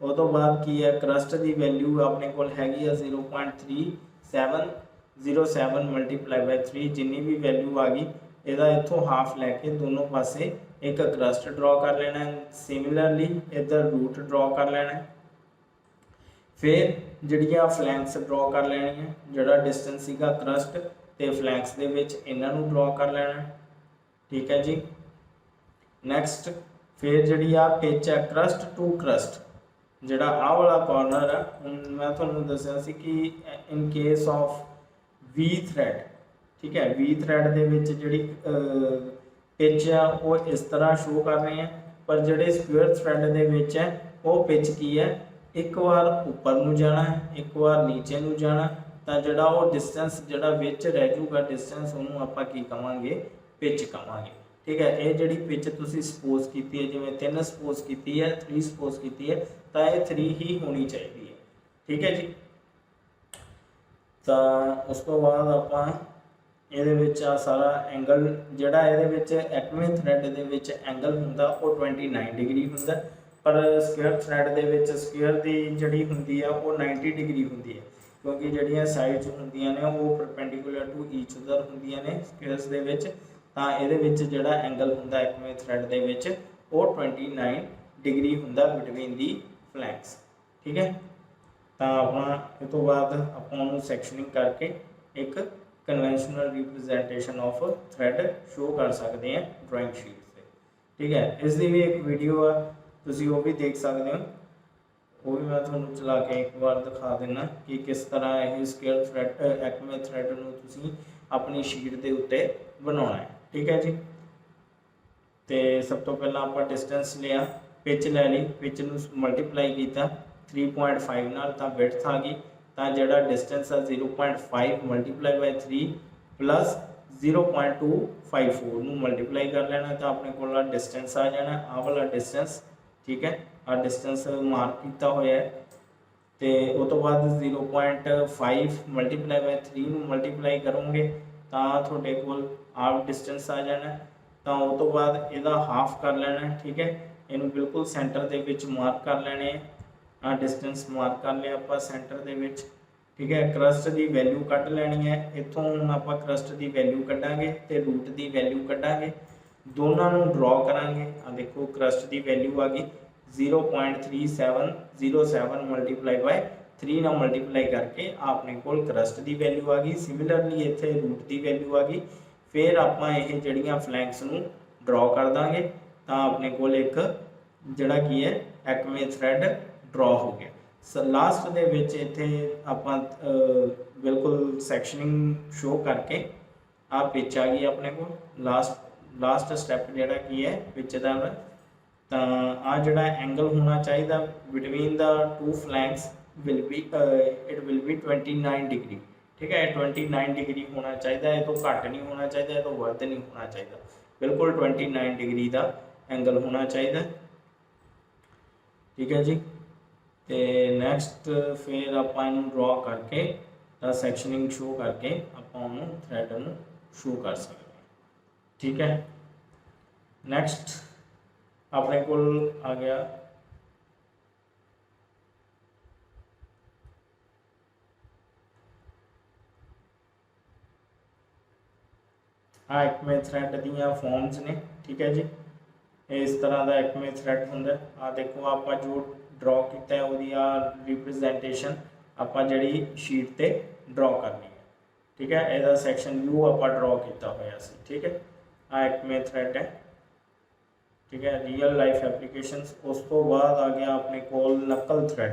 A: उस तो बाद की है क्रस्ट की वैल्यू अपने को हैगी 0.3707 मल्टीप्लाई बाय 3 जिन्नी भी वैल्यू आ गई यदा इतों हाफ लैके दोनों पासे एक क्रस्ट ड्रॉ कर लेना है। सिमिलरली इधर रूट ड्रॉ कर लेना है। फिर जड़ियाँ फ्लैंक्स ड्रॉ कर लेनी है, जोड़ा डिस्टेंस सीगा क्रस्ट तो फ्लैंक्स के इन्हों ड्रॉ कर लेना। ठीक है जी, नैक्सट फिर जी आ पिच है क्रस्ट टू क्रस्ट जोड़ा आ वाला कॉर्नर है मैं थोड़ा दसिया कि in case of V thread. ठीक है, वी थ्रैड के जी पिच है वो इस तरह शो कर रहे हैं, पर जोड़े स्क्वेयर थ्रैड के वो पिच की है एक बार उपर नू जाना है एक बार नीचे नू जाना, तो जोड़ा वो डिस्टेंस जोड़ा विच रह जूगा डिस्टेंस उन्होंने आप की कहांगे पिच कहांगे। ठीक है, ये जी पिच तुसी सपोज की है जिमें 3 सपोज की है 3 सपोज की है तो यह 3 ही होनी चाहिए है। ठीक है जी, तो उस तो बाद आप ये सारा एंगल जोड़ा ये एक्मे थ्रैड के एंगल होंगे वो 29 डिग्री होंगे, पर स्क्वेयर थ्रैड के स्क्वेयर की जी होंगी है वो 90 डिग्री होंगी है, क्योंकि जड़ियाँ साइड्स होंदियां ने वो परपेंडिकुलर टू ईच अदर होंदियां ने स्क्वेयर्स दे विच, तां इहदे विच जिहड़ा एंगल हुंदा एक्मे थ्रैड दे विच वो 29 डिग्री हुंदा बिटवीन दी फ्लैंक्स। ठीक है, तो अपना इस तो बाद आप उन्होंने सैक्शनिंग करके एक conventional representation of thread show कर सकते हैं ड्राइंग शीट से। ठीक है, इसकी भी एक वीडियो है, तुसी वो भी देख सकते हो, वो भी मैं थोड़ा चला के एक बार दिखा देना कि किस तरह यह स्केयर थ्रेड एक्मे थ्रेड नूं तुसीं अपनी शीट के उत्ते बनाना है। ठीक है जी, तो सब तो पहला आप डिस्टेंस लिया, पिच लै ली, पिच नूं मल्टीप्लाई किया 3.5 नाल तां विड्थ आ गई, तां जिहड़ा डिस्टेंस है 0.5 मल्टीप्लाई बाय 3 प्लस 0.254 नूं मल्टीप्लाई कर लेना, तो अपने को डिस्टेंस आ जाना आ वाला डिस्टेंस। ठीक है, आ डिस्टेंस मार्क किया होया है, तो उस तो बाद 0.5 मल्टीप्लाई बाय 3 नूं मल्टीप्लाई करोगे तो थोड़े कोल आप डिस्टेंस आ जाना, तो उस तो बाद इहदा हाफ कर लेना। ठीक है, इनू बिल्कुल सेंटर दे विच मार्क कर लेने, आ डिस्टेंस मार्क कर लिया आप सेंटर दे विच। ठीक है, क्रस्ट की वैल्यू कट लैनी है, इत्थों हुण आपां क्रस्ट की वैल्यू कड्डांगे ते रूट की वैल्यू कड्डांगे, दोनों नूं ड्रॉ करांगे। आ देखो क्रस्ट की वैल्यू आ गई 0.3707 मल्टीप्लाई बाय 3 ना मल्टीप्लाई करके अपने कोल क्रस्ट की वैल्यू आ गई। सिमिलरली इत्थे रूट की वैल्यू आ गई, फिर आपां इह जिहड़ियां फ्लैंक्स नूं ड्रॉ कर दांगे, तो अपने कोल एक जिहड़ा की है एक्मे थ्रेड ड्रॉ हो गया। लास्ट दे विच इत्थे आपां बिल्कुल सैक्शनिंग शो करके आ पिच आ गई अपने को। लास्ट स्टैप जिहड़ा की है पिच दा, तो आ जिहड़ा एंगल होना चाहिए between the two flanks will be it will be 29 degree. ठीक है, 29 डिग्री होना चाहिए, ये तो घट नहीं होना चाहिए, ये तो वध नहीं होना चाहिए, बिल्कुल 29 डिग्री का एंगल होना चाहिए। ठीक है जी, तो नैक्सट फिर आप ड्रॉ करके सैक्शनिंग शो करके आप थ्रेड में शो कर सकते हैं। ठीक है, नैक्सट अपने को आ गया एक्मे थ्रेड दियां फॉर्म्स ने। ठीक है जी, इस तरह का एक्मे थ्रेड होंगे। आ देखो आप जो ड्रॉ किया है वो रिप्रजेंटेशन आप जी शीट पर ड्रॉ करनी है। ठीक है, यदा सैक्शन व्यू आप ड्रॉ किया होया सी। ठीक है, आ एक्मे थ्रेड है। ठीक है, रियल लाइफ एप्लीकेशंस। उस तो बाद आ गया अपने कोल नकल थ्रेड।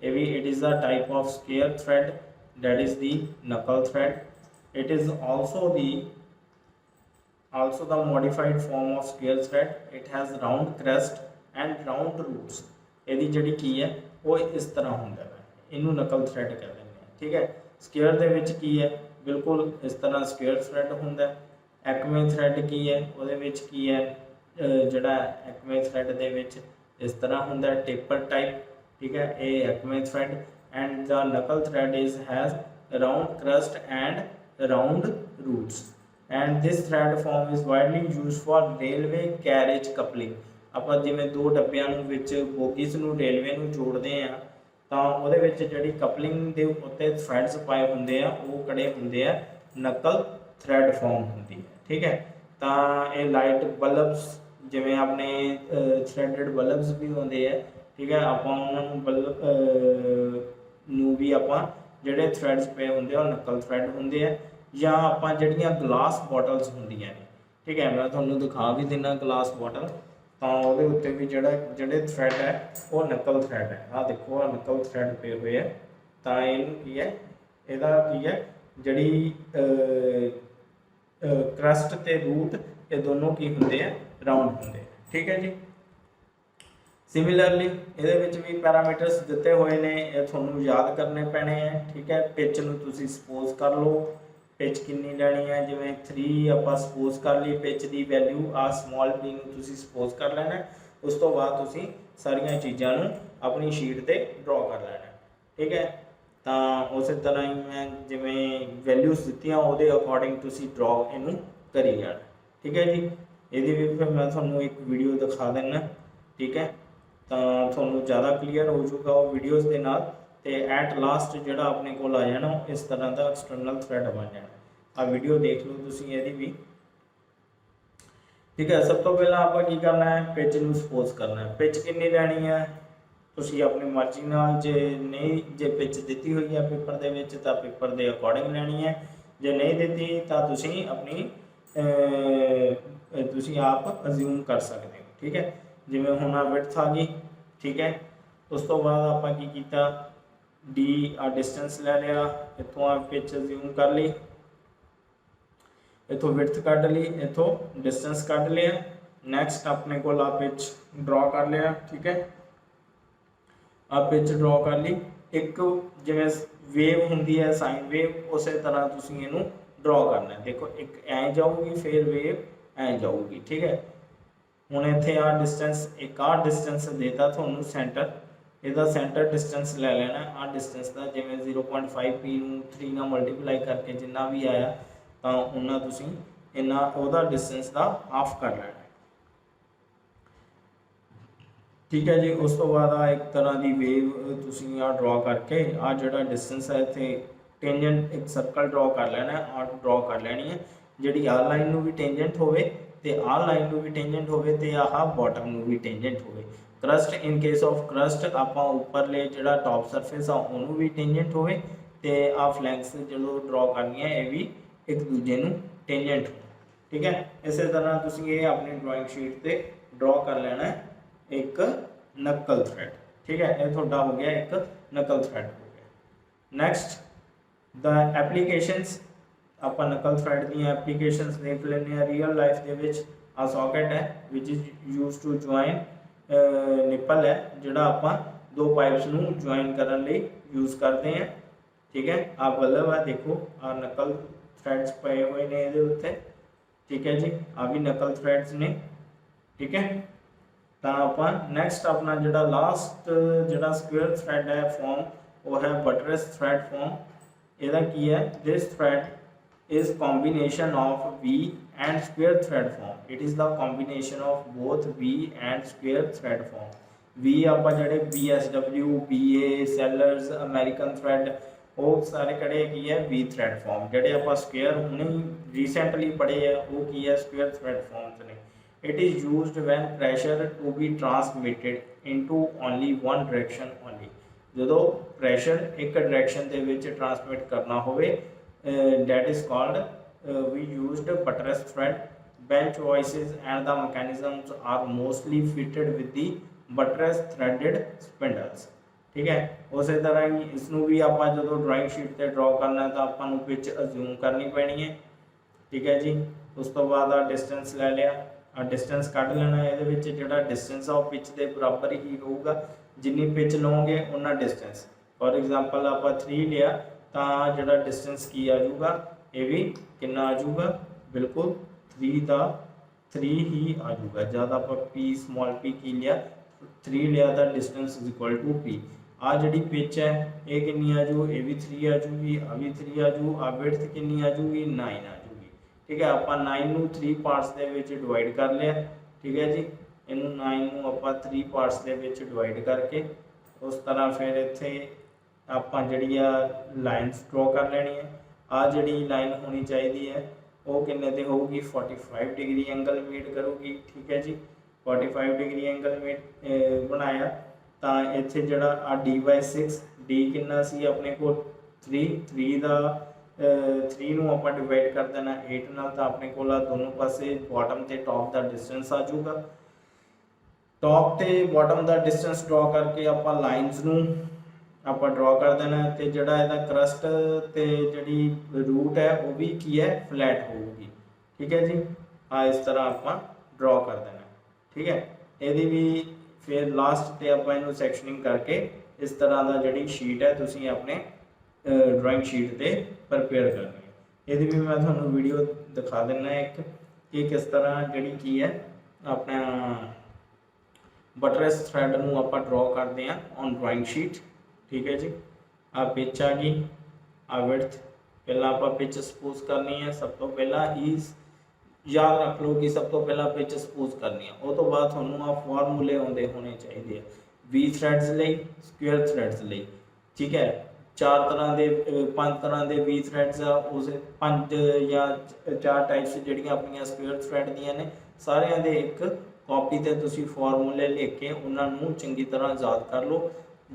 A: ये भी it is a type of square thread, that is the knuckle thread. It is also the modified form of scale thread. It has round crest and round roots. यदि जड़ी की है वो इस तरह होंगे, इनू नकल थ्रेड कहते हैं। ठीक है, स्केयर दे विच की है बिल्कुल इस तरह स्केयर थ्रेड होंगे। एक्मे थ्रेड की है वो की है जड़ा एक्मे थ्रेड दे विच इस तरह होंगे टेपर टाइप। ठीक है, ये Acme thread and the knuckle thread is has round crust and round roots and this thread form is widely used for railway carriage coupling। ਆਪਾਂ ਜਿਵੇਂ ਦੋ ਡੱਬਿਆਂ ਨੂੰ ਵਿੱਚ ਬੋਗੀਜ਼ ਨੂੰ ਰੇਲਵੇ ਨੂੰ ਜੋੜਦੇ ਆ ਤਾਂ ਉਹਦੇ ਵਿੱਚ ਜਿਹੜੀ ਕਪਲਿੰਗ ਦੇ ਉੱਤੇ ਥ੍ਰੈਡਸ ਪਾਏ ਹੁੰਦੇ ਆ ਉਹ ਕੜੇ ਹੁੰਦੇ ਆ ਨਕਲ ਥ੍ਰੈਡ ਫਾਰਮ ਹੁੰਦੀ ਹੈ। ਠੀਕ ਹੈ, ਤਾਂ ਇਹ ਲਾਈਟ ਬਲਬਸ ਜਿਵੇਂ ਆਪਣੇ ਥ੍ਰੈਡਡ ਬਲਬਸ ਵੀ ਹੁੰਦੇ ਆ। ਠੀਕ ਹੈ, ਆਪਾਂ ਉਹਨਾਂ ਨੂੰ ਬਲਬ ਨੂੰ ਵੀ ਆਪਾਂ ਜਿਹੜੇ ਥ੍ਰੈਡਸ ਪਏ ਹੁੰਦੇ ਆ ਉਹ ਨਕਲ ਥ੍ਰੈਡ ਹੁੰਦੇ ਆ, ਜਾਂ ਆਪਾਂ ਜਿਹੜੀਆਂ ਗਲਾਸ ਬੋਟਲਸ ਹੁੰਦੀਆਂ ਨੇ। ठीक है, मैं ਤੁਹਾਨੂੰ दिखा भी देना गलास बॉटल, तो वो उत्ते भी ਜਿਹੜੇ थ्रेड है वो नकल थ्रेड है। आ देखो आ नकल थ्रेड पे हुए है, तो इनू की है ਇਹਦਾ की है जड़ी क्रस्ट ते रूट ये दोनों की होंगे राउंड होंगे। ठीक है जी, सिमिलरली ये भी पैरामीटर्स दिते हुए ने, ये थोनों याद करने पैने हैं। ठीक है, पिच नूं तुसीं सपोज कर लो पिच कितनी लैनी है, जिमें 3 आप सपोज कर ली पिच की वैल्यू आ स्मॉल पी नूं सपोज कर लेना। उस तो बाद तुसीं सारिया चीज़ों अपनी शीट पर ड्रॉ कर लेना। ठीक है, तो उस तरह ही मैं जिमें वैल्यूज दित्तियां उहदे अकॉर्डिंग तुसीं ड्रॉ इनू करी जाना। ठीक है जी, ये भी फिर मैं तुहानूं एक वीडियो दिखा देना। ठीक है, तो तुहानूं ज़्यादा क्लीयर हो जाऊगा वो वीडियोज़ के नाल, तो एट लास्ट जोड़ा अपने को आ जाना इस तरह का एक्सटर्नल थ्रेड बन जाना। आ वीडियो देख लो तुसीं ये भी। ठीक है, सब तो पहला आप की करना है पिच नूं सपोज करना है। पिच कितनी लैनी है तुसीं अपनी मर्जी नाल, जे नहीं जे पिच दी हुई है पेपर दे विच तां पेपर दे अकॉर्डिंग लैनी है, जे नहीं देती तो तुसी अपनी तुसी आप अज्यूम कर सकते हो। ठीक है, जिवें हुण आ विड्थ आ गई। ठीक है, उस तो बाद आपां की कीता, डी आ डिस्टेंस लै लिया, इत्थों आ पिच अज्यूम कर ली, इत्थों विड्थ कढ ली, इत्थों डिस्टेंस कढ लिया। नैक्सट अपने को आ पिच ड्रॉ कर लिया। ठीक है, आ पिच ड्रॉ कर ली। एक जिवें वेव हुंदी है साइन वेव, उस तरह तुसीं इहनूं ड्रॉ करना है। देखो एक ऐ जाऊगी, फिर वेव ऐ जाऊगी। ठीक है, हुण इत्थे आ डिस्टेंस, एक आ डिस्टेंस देता तुहानूं सेंटर, इहदा सेंटर डिस्टेंस ले लेना। आ डिस्टेंस का जिवें 0.5 पी नूं 3 नाल मल्टीप्लाई करके जिन्ना भी आया तो उन्ना तुसीं इन्ना उहदा डिस्टेंस का हाफ कर लेना। ठीक है जी, उस तो बाद आ एक तरह की वेव तुसीं आ ड्रॉ करके आ जिहड़ा डिस्टेंस है इत्थे टेंजेंट एक सर्कल ड्रॉ कर लेना है, आ ड्रॉ कर लेनी है जिहड़ी आ लाइन नूं भी टेंजेंट होवे ते आ लाइन नूं भी टेंजेंट होवे ते आह बॉटम नूं भी टेंजेंट होवे। Crust, in case of crust आपां उपरले जिहड़ा टॉप सरफेस आ उहनूं भी टेंजेंट होवे ते आ फ्लैंक्स जो ड्रॉ करनी है ये भी एक दूजे नूं टेंजेंट हो। ठीक है, इस तरह तुसीं ये अपनी ड्राइंग शीट ते ड्रॉ कर लेना है एक नक्कल थ्रेड। ठीक है, ये थोड़ा हो गया एक नक्कल थ्रेड हो गया। नैक्सट द एप्लीकेशंस, आप नक्कल थ्रेड दी एप्लीकेशंस देख लेने। रियल लाइफ दे विच आ सॉकेट है which is use to join nipple है जिहड़ा आपां दो पाइप्स नूं ज्वाइन करन लई यूज करते हैं। ठीक है, आ बल्ब है, देखो आ नक्कल थ्रेड्स पे हुए ने इहदे उत्ते। ठीक है जी, आ भी नक्कल थ्रेड्स ने। ठीक है, तो आप नैक्सट अपना जो लास्ट जो स्क्वेयर थ्रेड है फॉर्म वो है बटरस थ्रेड फॉर्म। यदा की है, this thread is combination of V and square thread form. It is the combination of both V and square thread form. वी आप जो BSW BA Sellers American thread वो सारे कड़े की है वी थ्रेड फॉर्म। जोड़े आप स्क्वेयर हमने रीसेंटली पढ़े है वो की है स्क्वेयर थ्रेड फॉर्म्स ने। It is used when pressure to be transmitted into only one direction only। जो pressure एक डायरेक्शन दे विच ट्रांसमिट करना होवे that is called we used buttress thread। bench voices and the mechanisms are mostly fitted with the buttress threaded spindles। ठीक है, उस तरह ही इसनूं भी आप जो ड्राइंग शीट पर ड्रॉ करना है तो आपको पिच अज्यूम करनी पैनी है। ठीक है जी, उस तो बाद आ डिस्टेंस ले लिया, डिस्टेंस कढ़ लेना। ये जो डिस्टेंस आ पिच के बराबर ही होगा, जिनी पिच लोगे उन्ना डिस्टेंस। फॉर एग्जाम्पल आप 3 लिया तो जो डिस्टेंस की आ जाऊगा ये भी कितना आ जाऊगा, बिल्कुल 3 का 3 ही आ जाऊगा। जब आप पी स्मॉल पी की लिया 3 लिया तो distance is equal to P. आ जी पिच है ये कितनी आ जू, ये भी 3 आ जूगी, आ भी 3 आ जू। आ विड्थ कितनी आ जूगी, 9 आ जूगी। ठीक है, आप 9 नूं 3 पार्ट्स दे विच डिवाइड कर लिया। ठीक है जी, इनू 9 नूं आपां 3 पार्ट्स दे विच डिवाइड करके उस तरह फिर इत्थे आपां जिहड़ी आ लाइन्स ड्रॉ कर लेनी है। आ जिहड़ी लाइन होनी चाहिए है वो किन्ने ते होगी, 45 डिग्री एंगल मेड करूगी। ठीक है जी, 45 डिग्री एंगल मेड बनाया तो इत्थे जिहड़ा आ D/6 डी कितना सी अपने को 3 का 3 नूं आपां डिवाइड कर देना 8 नाल तो अपने को दोनों पासे बॉटम ते टॉप का डिस्टेंस आ जाऊगा। टॉप ते बॉटम का डिस्टेंस ड्रॉ करके आपां लाइन्स नूं आपां ड्रॉ कर देना है। तो जिहड़ा इहदा क्रस्ट ते जिहड़ी रूट है वो भी की है फ्लैट होगी। ठीक है जी, हाँ इस तरह आपां ड्रॉ कर देना। ठीक है, यदि भी फिर लास्ट ते आपां इहनूं सैक्शनिंग करके इस तरह का जिहड़ी शीट है तुसीं अपने ड्राइंग शीट पे प्रिपेयर करनी है। यदि भी मैं तुहानूं वीडियो दिखा देना एक कि किस तरह जिहड़ी की है अपना बटरस थ्रेड नूं आपां ड्रॉ करते हैं ऑन ड्राइंग शीट। ठीक है जी, आ पिच आ गई, आ विड्थ पहला आप पिच सपोज करनी है। सब तो पहला ही याद रख लो कि सब तो पहला पिच सपोज करनी है, वो तो बाद थोनों आ फॉर्मूले आउंदे होने चाहिए वी थ्रेड्स लई स्क्वेयर थ्रेड्स लई। ठीक है, 4 तरह के 5 तरह के वी थ्रेड्स आ, उस 5 या 4 टाइप्स जिहड़ियां अपनी स्क्वेयर थ्रेड दियां ने सारियां दे एक कॉपी ते तुसीं फॉर्मूले लिख के उन्हां नूं चंगी तरह याद कर लो।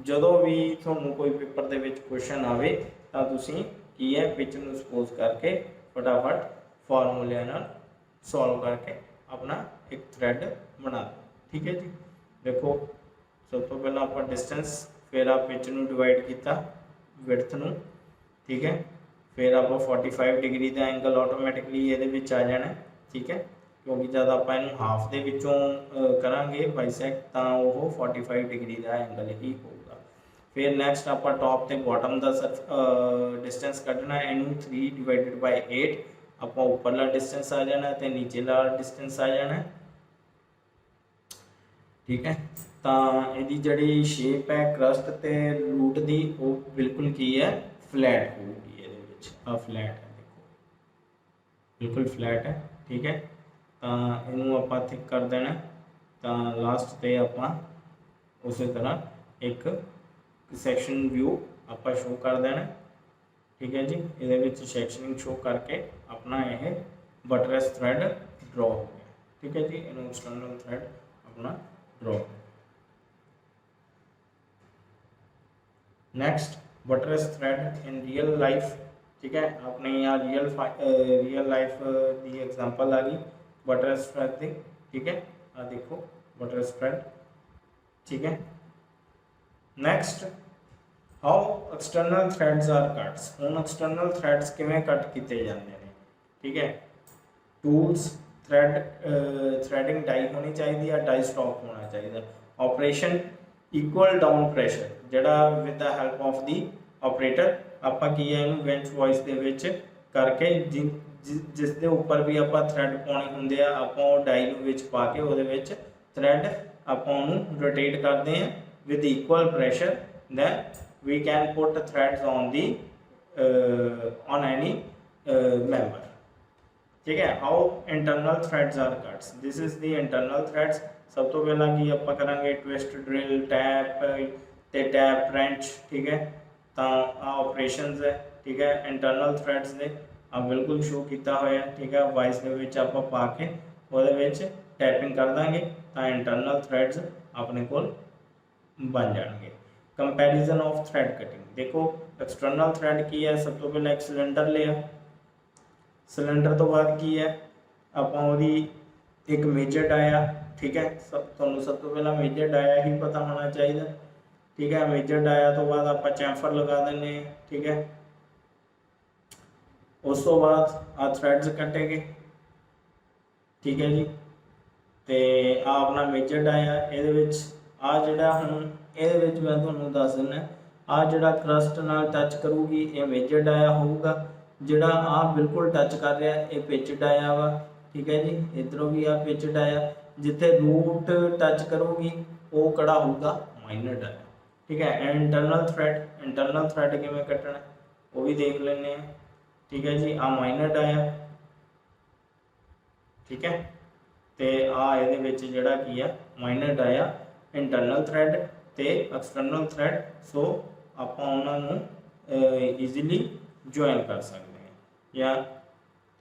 A: जदों भी तुहानूं कोई पेपर दे विच क्वेश्चन आवे तां तुसीं की है पिच नूं सपोज करके फटाफट फार्मूले नाल सॉल्व करके अपना एक थ्रैड बना दो। ठीक है जी। देखो सब तो पहला आप डिस्टेंस, फिर आप पिच नूं डिवाइड किया विड्थ नूं, ठीक है, फिर आप 45 डिग्री का एंगल ऑटोमैटिकली ये आ जाना है। ठीक है, क्योंकि जब आप हाफ के विचों करांगे बाइसैक्ट तो वो 45 डिग्री का एंगल ही होगा। फिर नैक्सट आप टॉप ते बॉटम का डिस्टेंस कढ़ना, इनू 3 डिवाइडेड बाय 8 आप उपरला डिस्टेंस आ जाना तो नीचेला डिस्टेंस आ जाना है। ठीक है, तो यदी जी शेप है क्रस्ट ते रूट की वो बिल्कुल की है फ्लैट होगी, ये फ्लैट है, देखो बिल्कुल फ्लैट है। ठीक है, तो इनू आप थिक कर देना, तो लास्ट ते आप उस तरह एक सैक्शन व्यू आप शो कर देना। ठीक है जी, ये सैक्शनिंग शो करके अपना यह बटरलेस थ्रैड ड्रॉ हो गया। ठीक है जी, इन एक्सटर्नल थ्रैड अपना draw. Next buttress thread in real life. ठीक है, आपने यहाँ रियल लाइफ की एग्जांपल आ गई बटरलेस थ्रेड की। ठीक है, देखो बटरलेस थ्रेड। ठीक है, next how external threads are cuts. हुण एक्सटर्नल थ्रेड्स किवें कट किए जाते हैं। ठीक है, टूल्स थ्रेडिंग डाई होनी चाहिए या डाई स्टॉक होना चाहिए। ऑपरेशन इक्वल डाउन प्रेशर जड़ा with the help of the operator आपां की है इनू बेंच वॉइस दे विच करके जिस दे उपर भी आपां थ्रेड पाउणे हुंदे आ आपां ओह डाई नूं विच पा के ओहदे विच थ्रेड आपां ओनू रोटेट करते हैं with equal pressure, then we can put threads on any member. ठीक है, how internal threads are cuts. This is the internal threads. सब तो पहला कि आप करांगे ट्विस्ट ड्रिल टैप ते टैप रेंच। ठीक है, तो ऑपरेशंस है। ठीक है, इंटरनल थ्रेड्स ने आप बिल्कुल शो किया हुआ है। ठीक है, वाइस के आप पा के वो टैपिंग कर देंगे तो इंटरनल थ्रेड्स अपने को बन जाएंगे। Comparison of thread cutting. देखो एक्सटर्नल थ्रेड की है, सब तो पहले एक सिलेंडर लिया, सिलेंडर तो बाद की है आप एक मेजर डाया। ठीक है, सब तो पहला मेजर डाया ही पता होना चाहिए। ठीक है, मेजर डाया तो बाद आप चैम्फर लगा देंगे। ठीक है, उस तो बाद आ थ्रेड्स कटेंगे। ठीक है जी, तो आ अपना मेजर डाया ये आ जड़ा हूँ ये मैं तुहानू दस दिना आ जड़ा क्रस्ट नाल टच करूगी ये मेजर डाया होगा, जड़ा आ बिल्कुल टच कर रहा है ये पिच डाया वा। ठीक है जी, इधरों भी आ पिच डाया, जिथे रूट टच करूगी वो कड़ा होगा माइनर डाया। ठीक है, इंटरनल थ्रेड किवें कटना वो भी देख लेने। ठीक है जी, आ माइनर डाया। ठीक है, तो आ ये जड़ा की है माइनर डाया इंटरनल थ्रेड ते एक्सटर्नल थ्रेड। सो आप ईजीली ज्वाइन कर सकते हैं या।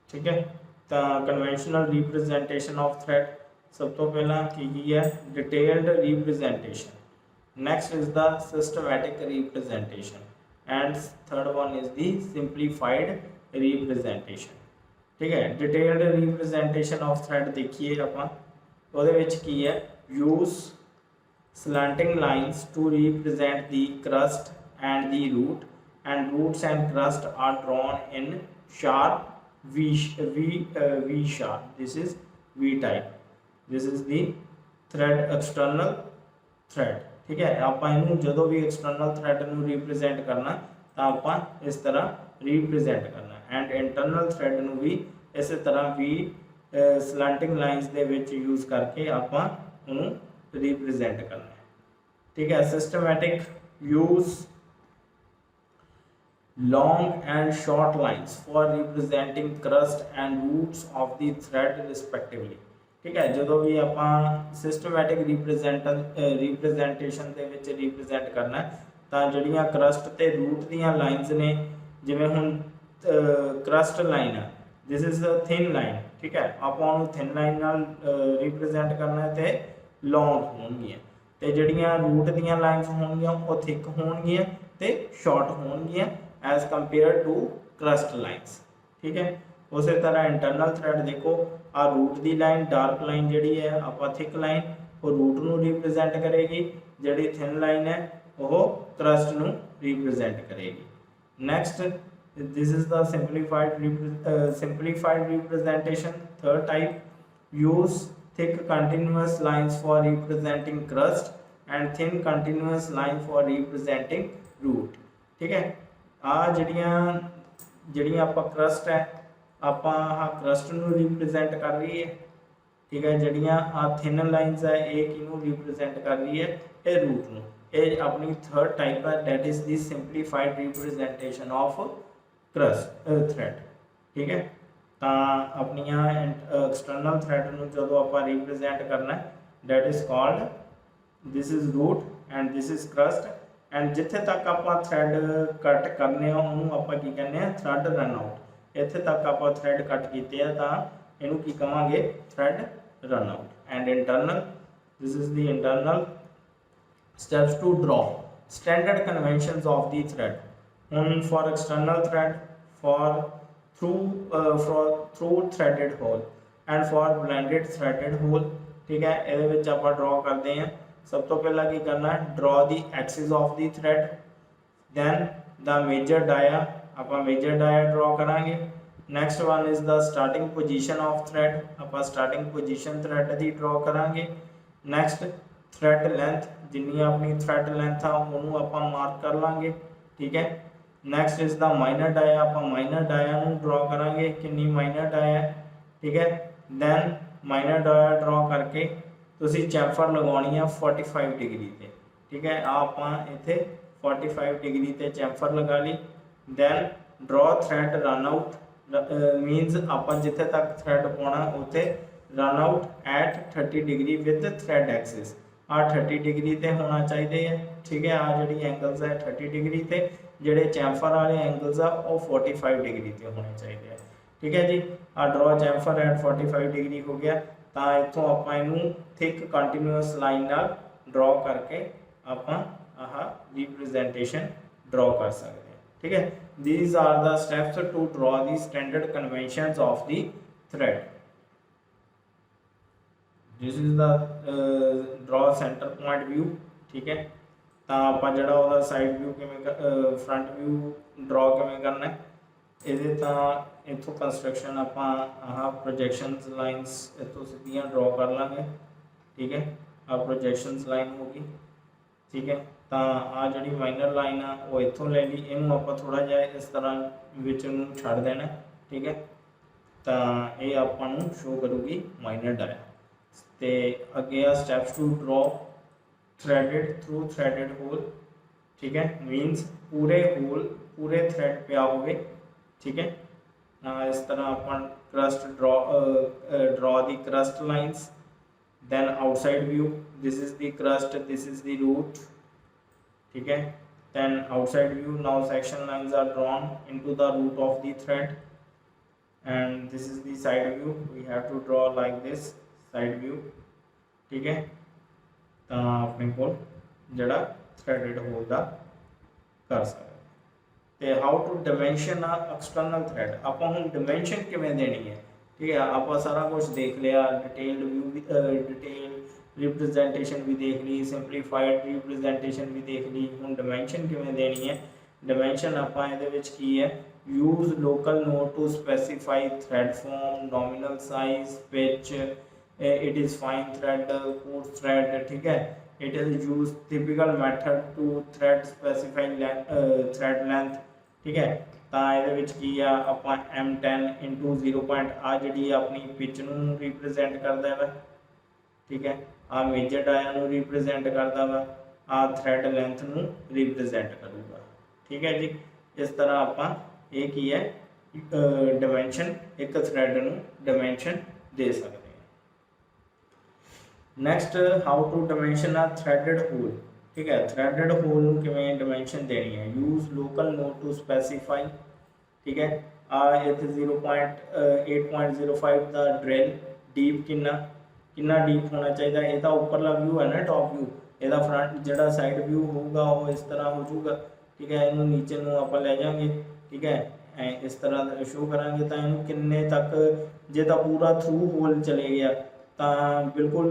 A: ठीक है, तो कन्वेंशनल रिप्रजेंटेशन ऑफ थ्रेड। सब तो पहला की है detailed representation, next is the systematic representation and third one is the simplified representation. ठीक है, डिटेल्ड रिप्रजेंटेशन ऑफ थ्रेड देखिए आप की है use slanting lines to represent the crust and the root, and roots and crust are drawn in sharp V sharp. This is V type. This is the thread external thread. ठीक है, आप जो भी external thread नू represent करना तो आप इस तरह रिप्रेजेंट करना, एंड इंटरनल थ्रेड नू भी इस तरह भी स्लैंटिंग लाइन्स दे विच यूज करके आप रिप्रेजेंट करना है। ठीक है, systematic use long and short lines for representing crest and roots of the thread respectively. ठीक है, जो भी आप सिस्टमैटिक रिप्रेजेंटेशन के रिप्रेजेंट करना तो जड़ियाँ क्रस्ट ते रूट दियाँ लाइन्स ने, जिमें हुण क्रस्ट लाइन है दिस इज थिन लाइन। ठीक है, आप थिन लाइन नाल रिप्रेजेंट करना है तो लॉन्ग होणगियां, ते जड़ियाँ रूट दियाँ लाइन्स होणगियां वो थिक होणगियां ते शॉर्ट होणगियां as compare to crest lines. ठीक है, उस तरह इंटरनल थ्रेड देखो आ रूट की लाइन डार्क लाइन जी है आप थिक लाइन वो रूट नू रिप्रजेंट करेगी, जी थिन लाइन है वो क्रस्ट नू रिप्रजेंट करेगी। Next this is the simplified representation. Third type use thick continuous lines for representing crust and thin continuous line for representing root. ठीक है, आ जड़ियाँ आप क्रस्ट है आप क्रस्ट नू रिप्रजेंट कर रही है। ठीक है, जड़ियाँ आ थिन लाइन्स है ये किनू रिप्रजेंट कर रही है, ये रूट नू। ये अपनी थर्ड टाइप है that is the simplified representation of crust thread. ठीक है, तो अपनिया एक्सटर्नल थ्रेड नू जो आप रिप्रजेंट करना है that is called this is root and this is crust and जिथे तक आप थ्रेड कट करने उन्होंने आप की कहने थ्रेड रन आउट। इत्थे तक आप थ्रेड कट किए हैं तो इनू की कहांगे thread run out. And internal this is the internal steps to draw standard conventions of the thread. हुन for external thread for through threaded hole and for blended threaded hole. ठीक है, ये आप ड्रॉ करते हैं। सब तो पहला की करना है draw the axis of the thread, then the major dia आप मेजर डाया ड्रॉ करांगे। Next one is the starting position of thread आप स्टार्टिंग पोजीशन थ्रेड की ड्रॉ करांगे। नैक्सट थ्रेड लेंथ जिन्नी अपनी थ्रेड लेंथ आ उन्होंने आप मार्क कर लांगे। ठीक है, next is the minor dia आप माइनर डाया ड्रॉ करांगे किन्नी माइनर डाया। ठीक है, दैन माइनर डाया ड्रॉ करके तुसी चैम्फर लगानी है 45 डिग्री पे। ठीक है, आप इत्थे 45 डिग्री ते चैम्फर लगा ली। Then draw thread run out means आप जिथे तक थ्रेड पाना उत्थे run out at 30 degree with thread axis. आ 30 डिग्री ते होना चाहिए है। ठीक है, आ जी एंगल्स है 30 डिग्री ते, जेडे चैम्फर वाले एंगल्स आ वो 45 डिग्री ते होने चाहिए है। ठीक है जी, आ ड्रॉ चैम्फर एट 45 डिग्री हो गया। तो इतों आप थिक कंटिन्यूअस लाइन ड्रॉ करके आप रिप्रजेंटेशन ड्रॉ कर सकते हैं। ठीक है, these are the steps to draw the standard conventions of the thread. This is the draw centre point view. ठीक है, तो आप जो साइड व्यू किमें फ्रंट व्यू ड्रॉ किमें करना है ये तो इतों कंस्ट्रक्शन आप प्रोजेक्शनस लाइन्स इतों सीधियाँ ड्रॉ कर लाँगे। ठीक है, आप प्रोजेक्शनस लाइन होगी। ठीक है, तो आ जी माइनर लाइन आ वो इतों ले ली, इनू आप थोड़ा जहा इस तरह विच छड़ देना। ठीक है, तो ये आपू शो करूगी माइनर डाया। तो अगे आ steps to draw threaded through threaded hole. ठीक है, मीनस पूरे होल पूरे थ्रेड पे होवे। ठीक है, इस तरह अपन crest draw the crest lines. Then outside view this is the crest this is the root. ठीक है, then outside view now section lines are drawn into the root of the thread and this is the side view we have to draw like this side view. ठीक है, तो अपने को जड़ा threaded whole दा कर सकते। तो how to dimension a external thread आप हम डिमेंशन किमें देनी है। ठीक है, आप सारा कुछ देख लिया, डिटेल्ड व्यू भी डिटेल रिप्रजेंटेशन भी देख ली, सिंपलीफाइड रिप्रजेंटेशन भी देख ली। हम डिमेंशन किमें देनी है। डिमेंशन आप की है use local note to specify thread form nominal size pitch it is fine thread coarse thread. ठीक है, it is use typical method to thread specify thread length. ठीक है, तो ये आप M10 इंटू 0 आ जी अपनी पिच नू रिप्रजेंट करता है। ठीक है, आ मेजर डाया नू रिप्रजेंट करता वा, आ थ्रेड लेंथ नू रिप्रजेंट करूँगा। ठीक है जी, इस तरह आप ये की है डिमेंशन एक थ्रेड नू डिमेंशन दे सकते हैं। Next how to dimension a threaded hole. ठीक है, थ्रेडेड होल किमें डिमेंशन देनी है use local note to specify. ठीक है, इतने 0.8.05 का ड्रिल डीप कितना डीप होना चाहिए। यह उपरला व्यू है ना टॉप व्यू, यदा फ्रंट जो साइड व्यू होगा वो इस तरह हो जाऊगा। ठीक है, इनू नीचे नू आप ले जाएंगे। ठीक है, इस तरह शो करांगे तो इनू किन्ने तक जे तो पूरा थ्रू होल चले गया तो बिल्कुल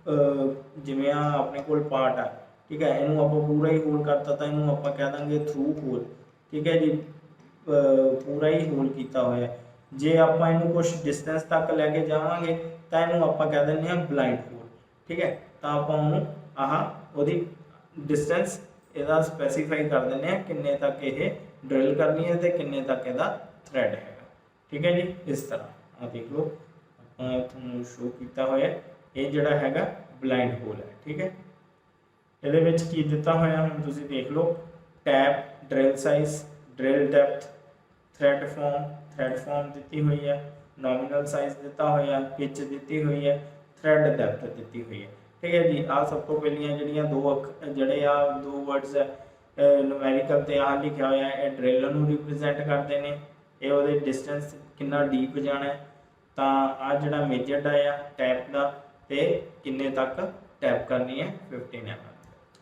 A: जिवें अपने कोल पार्ट है, ठीक है, इनू आप पूरा ही होल करता तो इनू आप कह देंगे थ्रू होल, ठीक है जी, पूरा ही होल किया होया। जे आप इनू कुछ डिस्टेंस तक लैके जावांगे तो इनू आप कह दें ब्लाइंड होल, ठीक है, तो आप आह वो डिस्टेंस ਇਹਦਾ स्पैसीफाई कर देने किन्ने तक ये ड्रिल करनी है तो किन्ने तक ਇਹਦਾ थ्रैड है, ठीक है जी। इस तरह आ देख लो ਤੁਹਾਨੂੰ शो किया होया ये ਜਿਹੜਾ हैगा ब्लाइंड होल है, ठीक है। ਇਹਦੇ ਵਿੱਚ ਕੀ ਦਿੱਤਾ ਹੋਇਆ ਹੁਣ ਤੁਸੀਂ देख लो tap, drill size, drill depth, thread form दी हुई है, नॉमिनल साइज दिता होया, पिच दी हुई है, थ्रैड डेप्थ दी हुई है, ठीक है जी। आ सब तो पहलियां जड़ियां दो वर्ड्स है न्यूमेरिकल ते आ लिखा होया है ड्रिल नूं रिप्रजेंट करते हैं, ये वो डिस्टेंस कितना डीप जाना है, तो आ जड़ा मेजर डाया टैप का ते किन्ने तक टैप करनी है 15 mm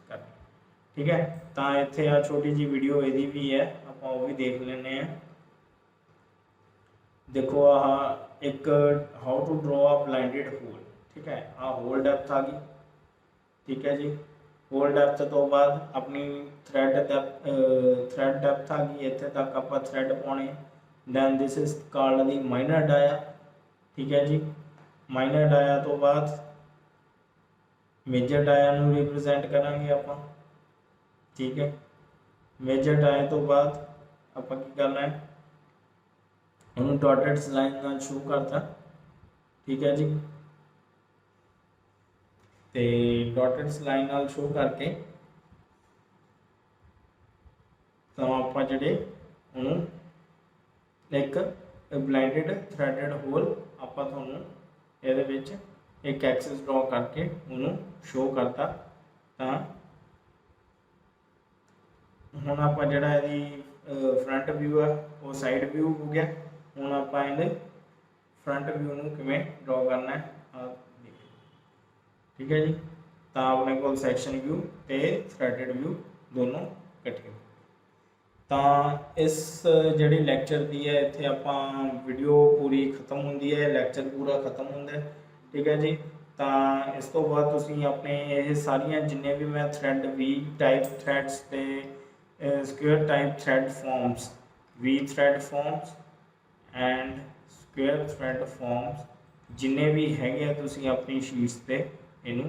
A: करनी, ठीक है। तो इत्थे आ छोटी जी वीडियो यदी भी है आप वो भी देख लेने हैं। देखो आह एक how to draw a blinded hole, ठीक है, आ होल डेप्थ आ गई, ठीक है जी। होल डेप्थ तो बाद अपनी थ्रैड डेप्थ आ गई, इत्थे तक आप थ्रैड पाने, then this is called the minor dia, ठीक है जी। माइनर डाया तो बाद मेजर डाया नूं रिप्रजेंट करांगे आप, ठीक है। मेजर डाया तो बाद आप की करना है उन्होंने डॉटेड लाइन नाल शो करता, ठीक है जी। तो डॉटेड लाइन नाल शो करके तो आप जड़े उन्होंने एक ब्लाइंडेड थ्रैडेड होल आप ये एक एक्सिस ड्रॉ करके उन्होंने शो करता। तो हुण आप जड़ा फ्रंट व्यू है वो साइड व्यू हो गया, हुण आप फ्रंट व्यू में किवें ड्रॉ करना है, ठीक है जी। तो अपने को सैक्शन व्यू तो थ्रैडेड व्यू दोनों इकट्ठे। तो इस जी लैक्चर की है इत्थे आपां वीडियो पूरी खत्म होंदी है, लैक्चर पूरा खत्म होंदा है, ठीक है जी। तो इस तो बाद तुसीं अपने ये सारियां जिन्ने भी मैं थ्रैड वी टाइप थ्रैड्स ते square type thread forms, V thread forms and square thread forms जिन्ने भी हैगे तुसीं अपनी शीट्स ते इनू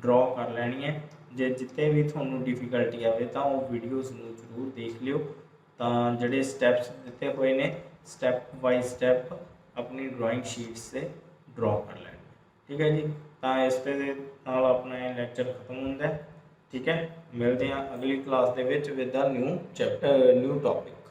A: ड्रॉ कर लैनी है। जे जिते भी थोनू डिफिकल्टी आए तो वो वीडियोज़ जरूर देख लियो, तो जोड़े स्टैप्स दिते हुए ने स्टैप बाय स्टैप अपनी ड्राइंग शीट से ड्रॉ कर लेना, ठीक है जी। तो इस पे नाल अपना लैक्चर खत्म होंदा है, ठीक है। मिलते हैं अगली क्लास के विद द न्यू टॉपिक।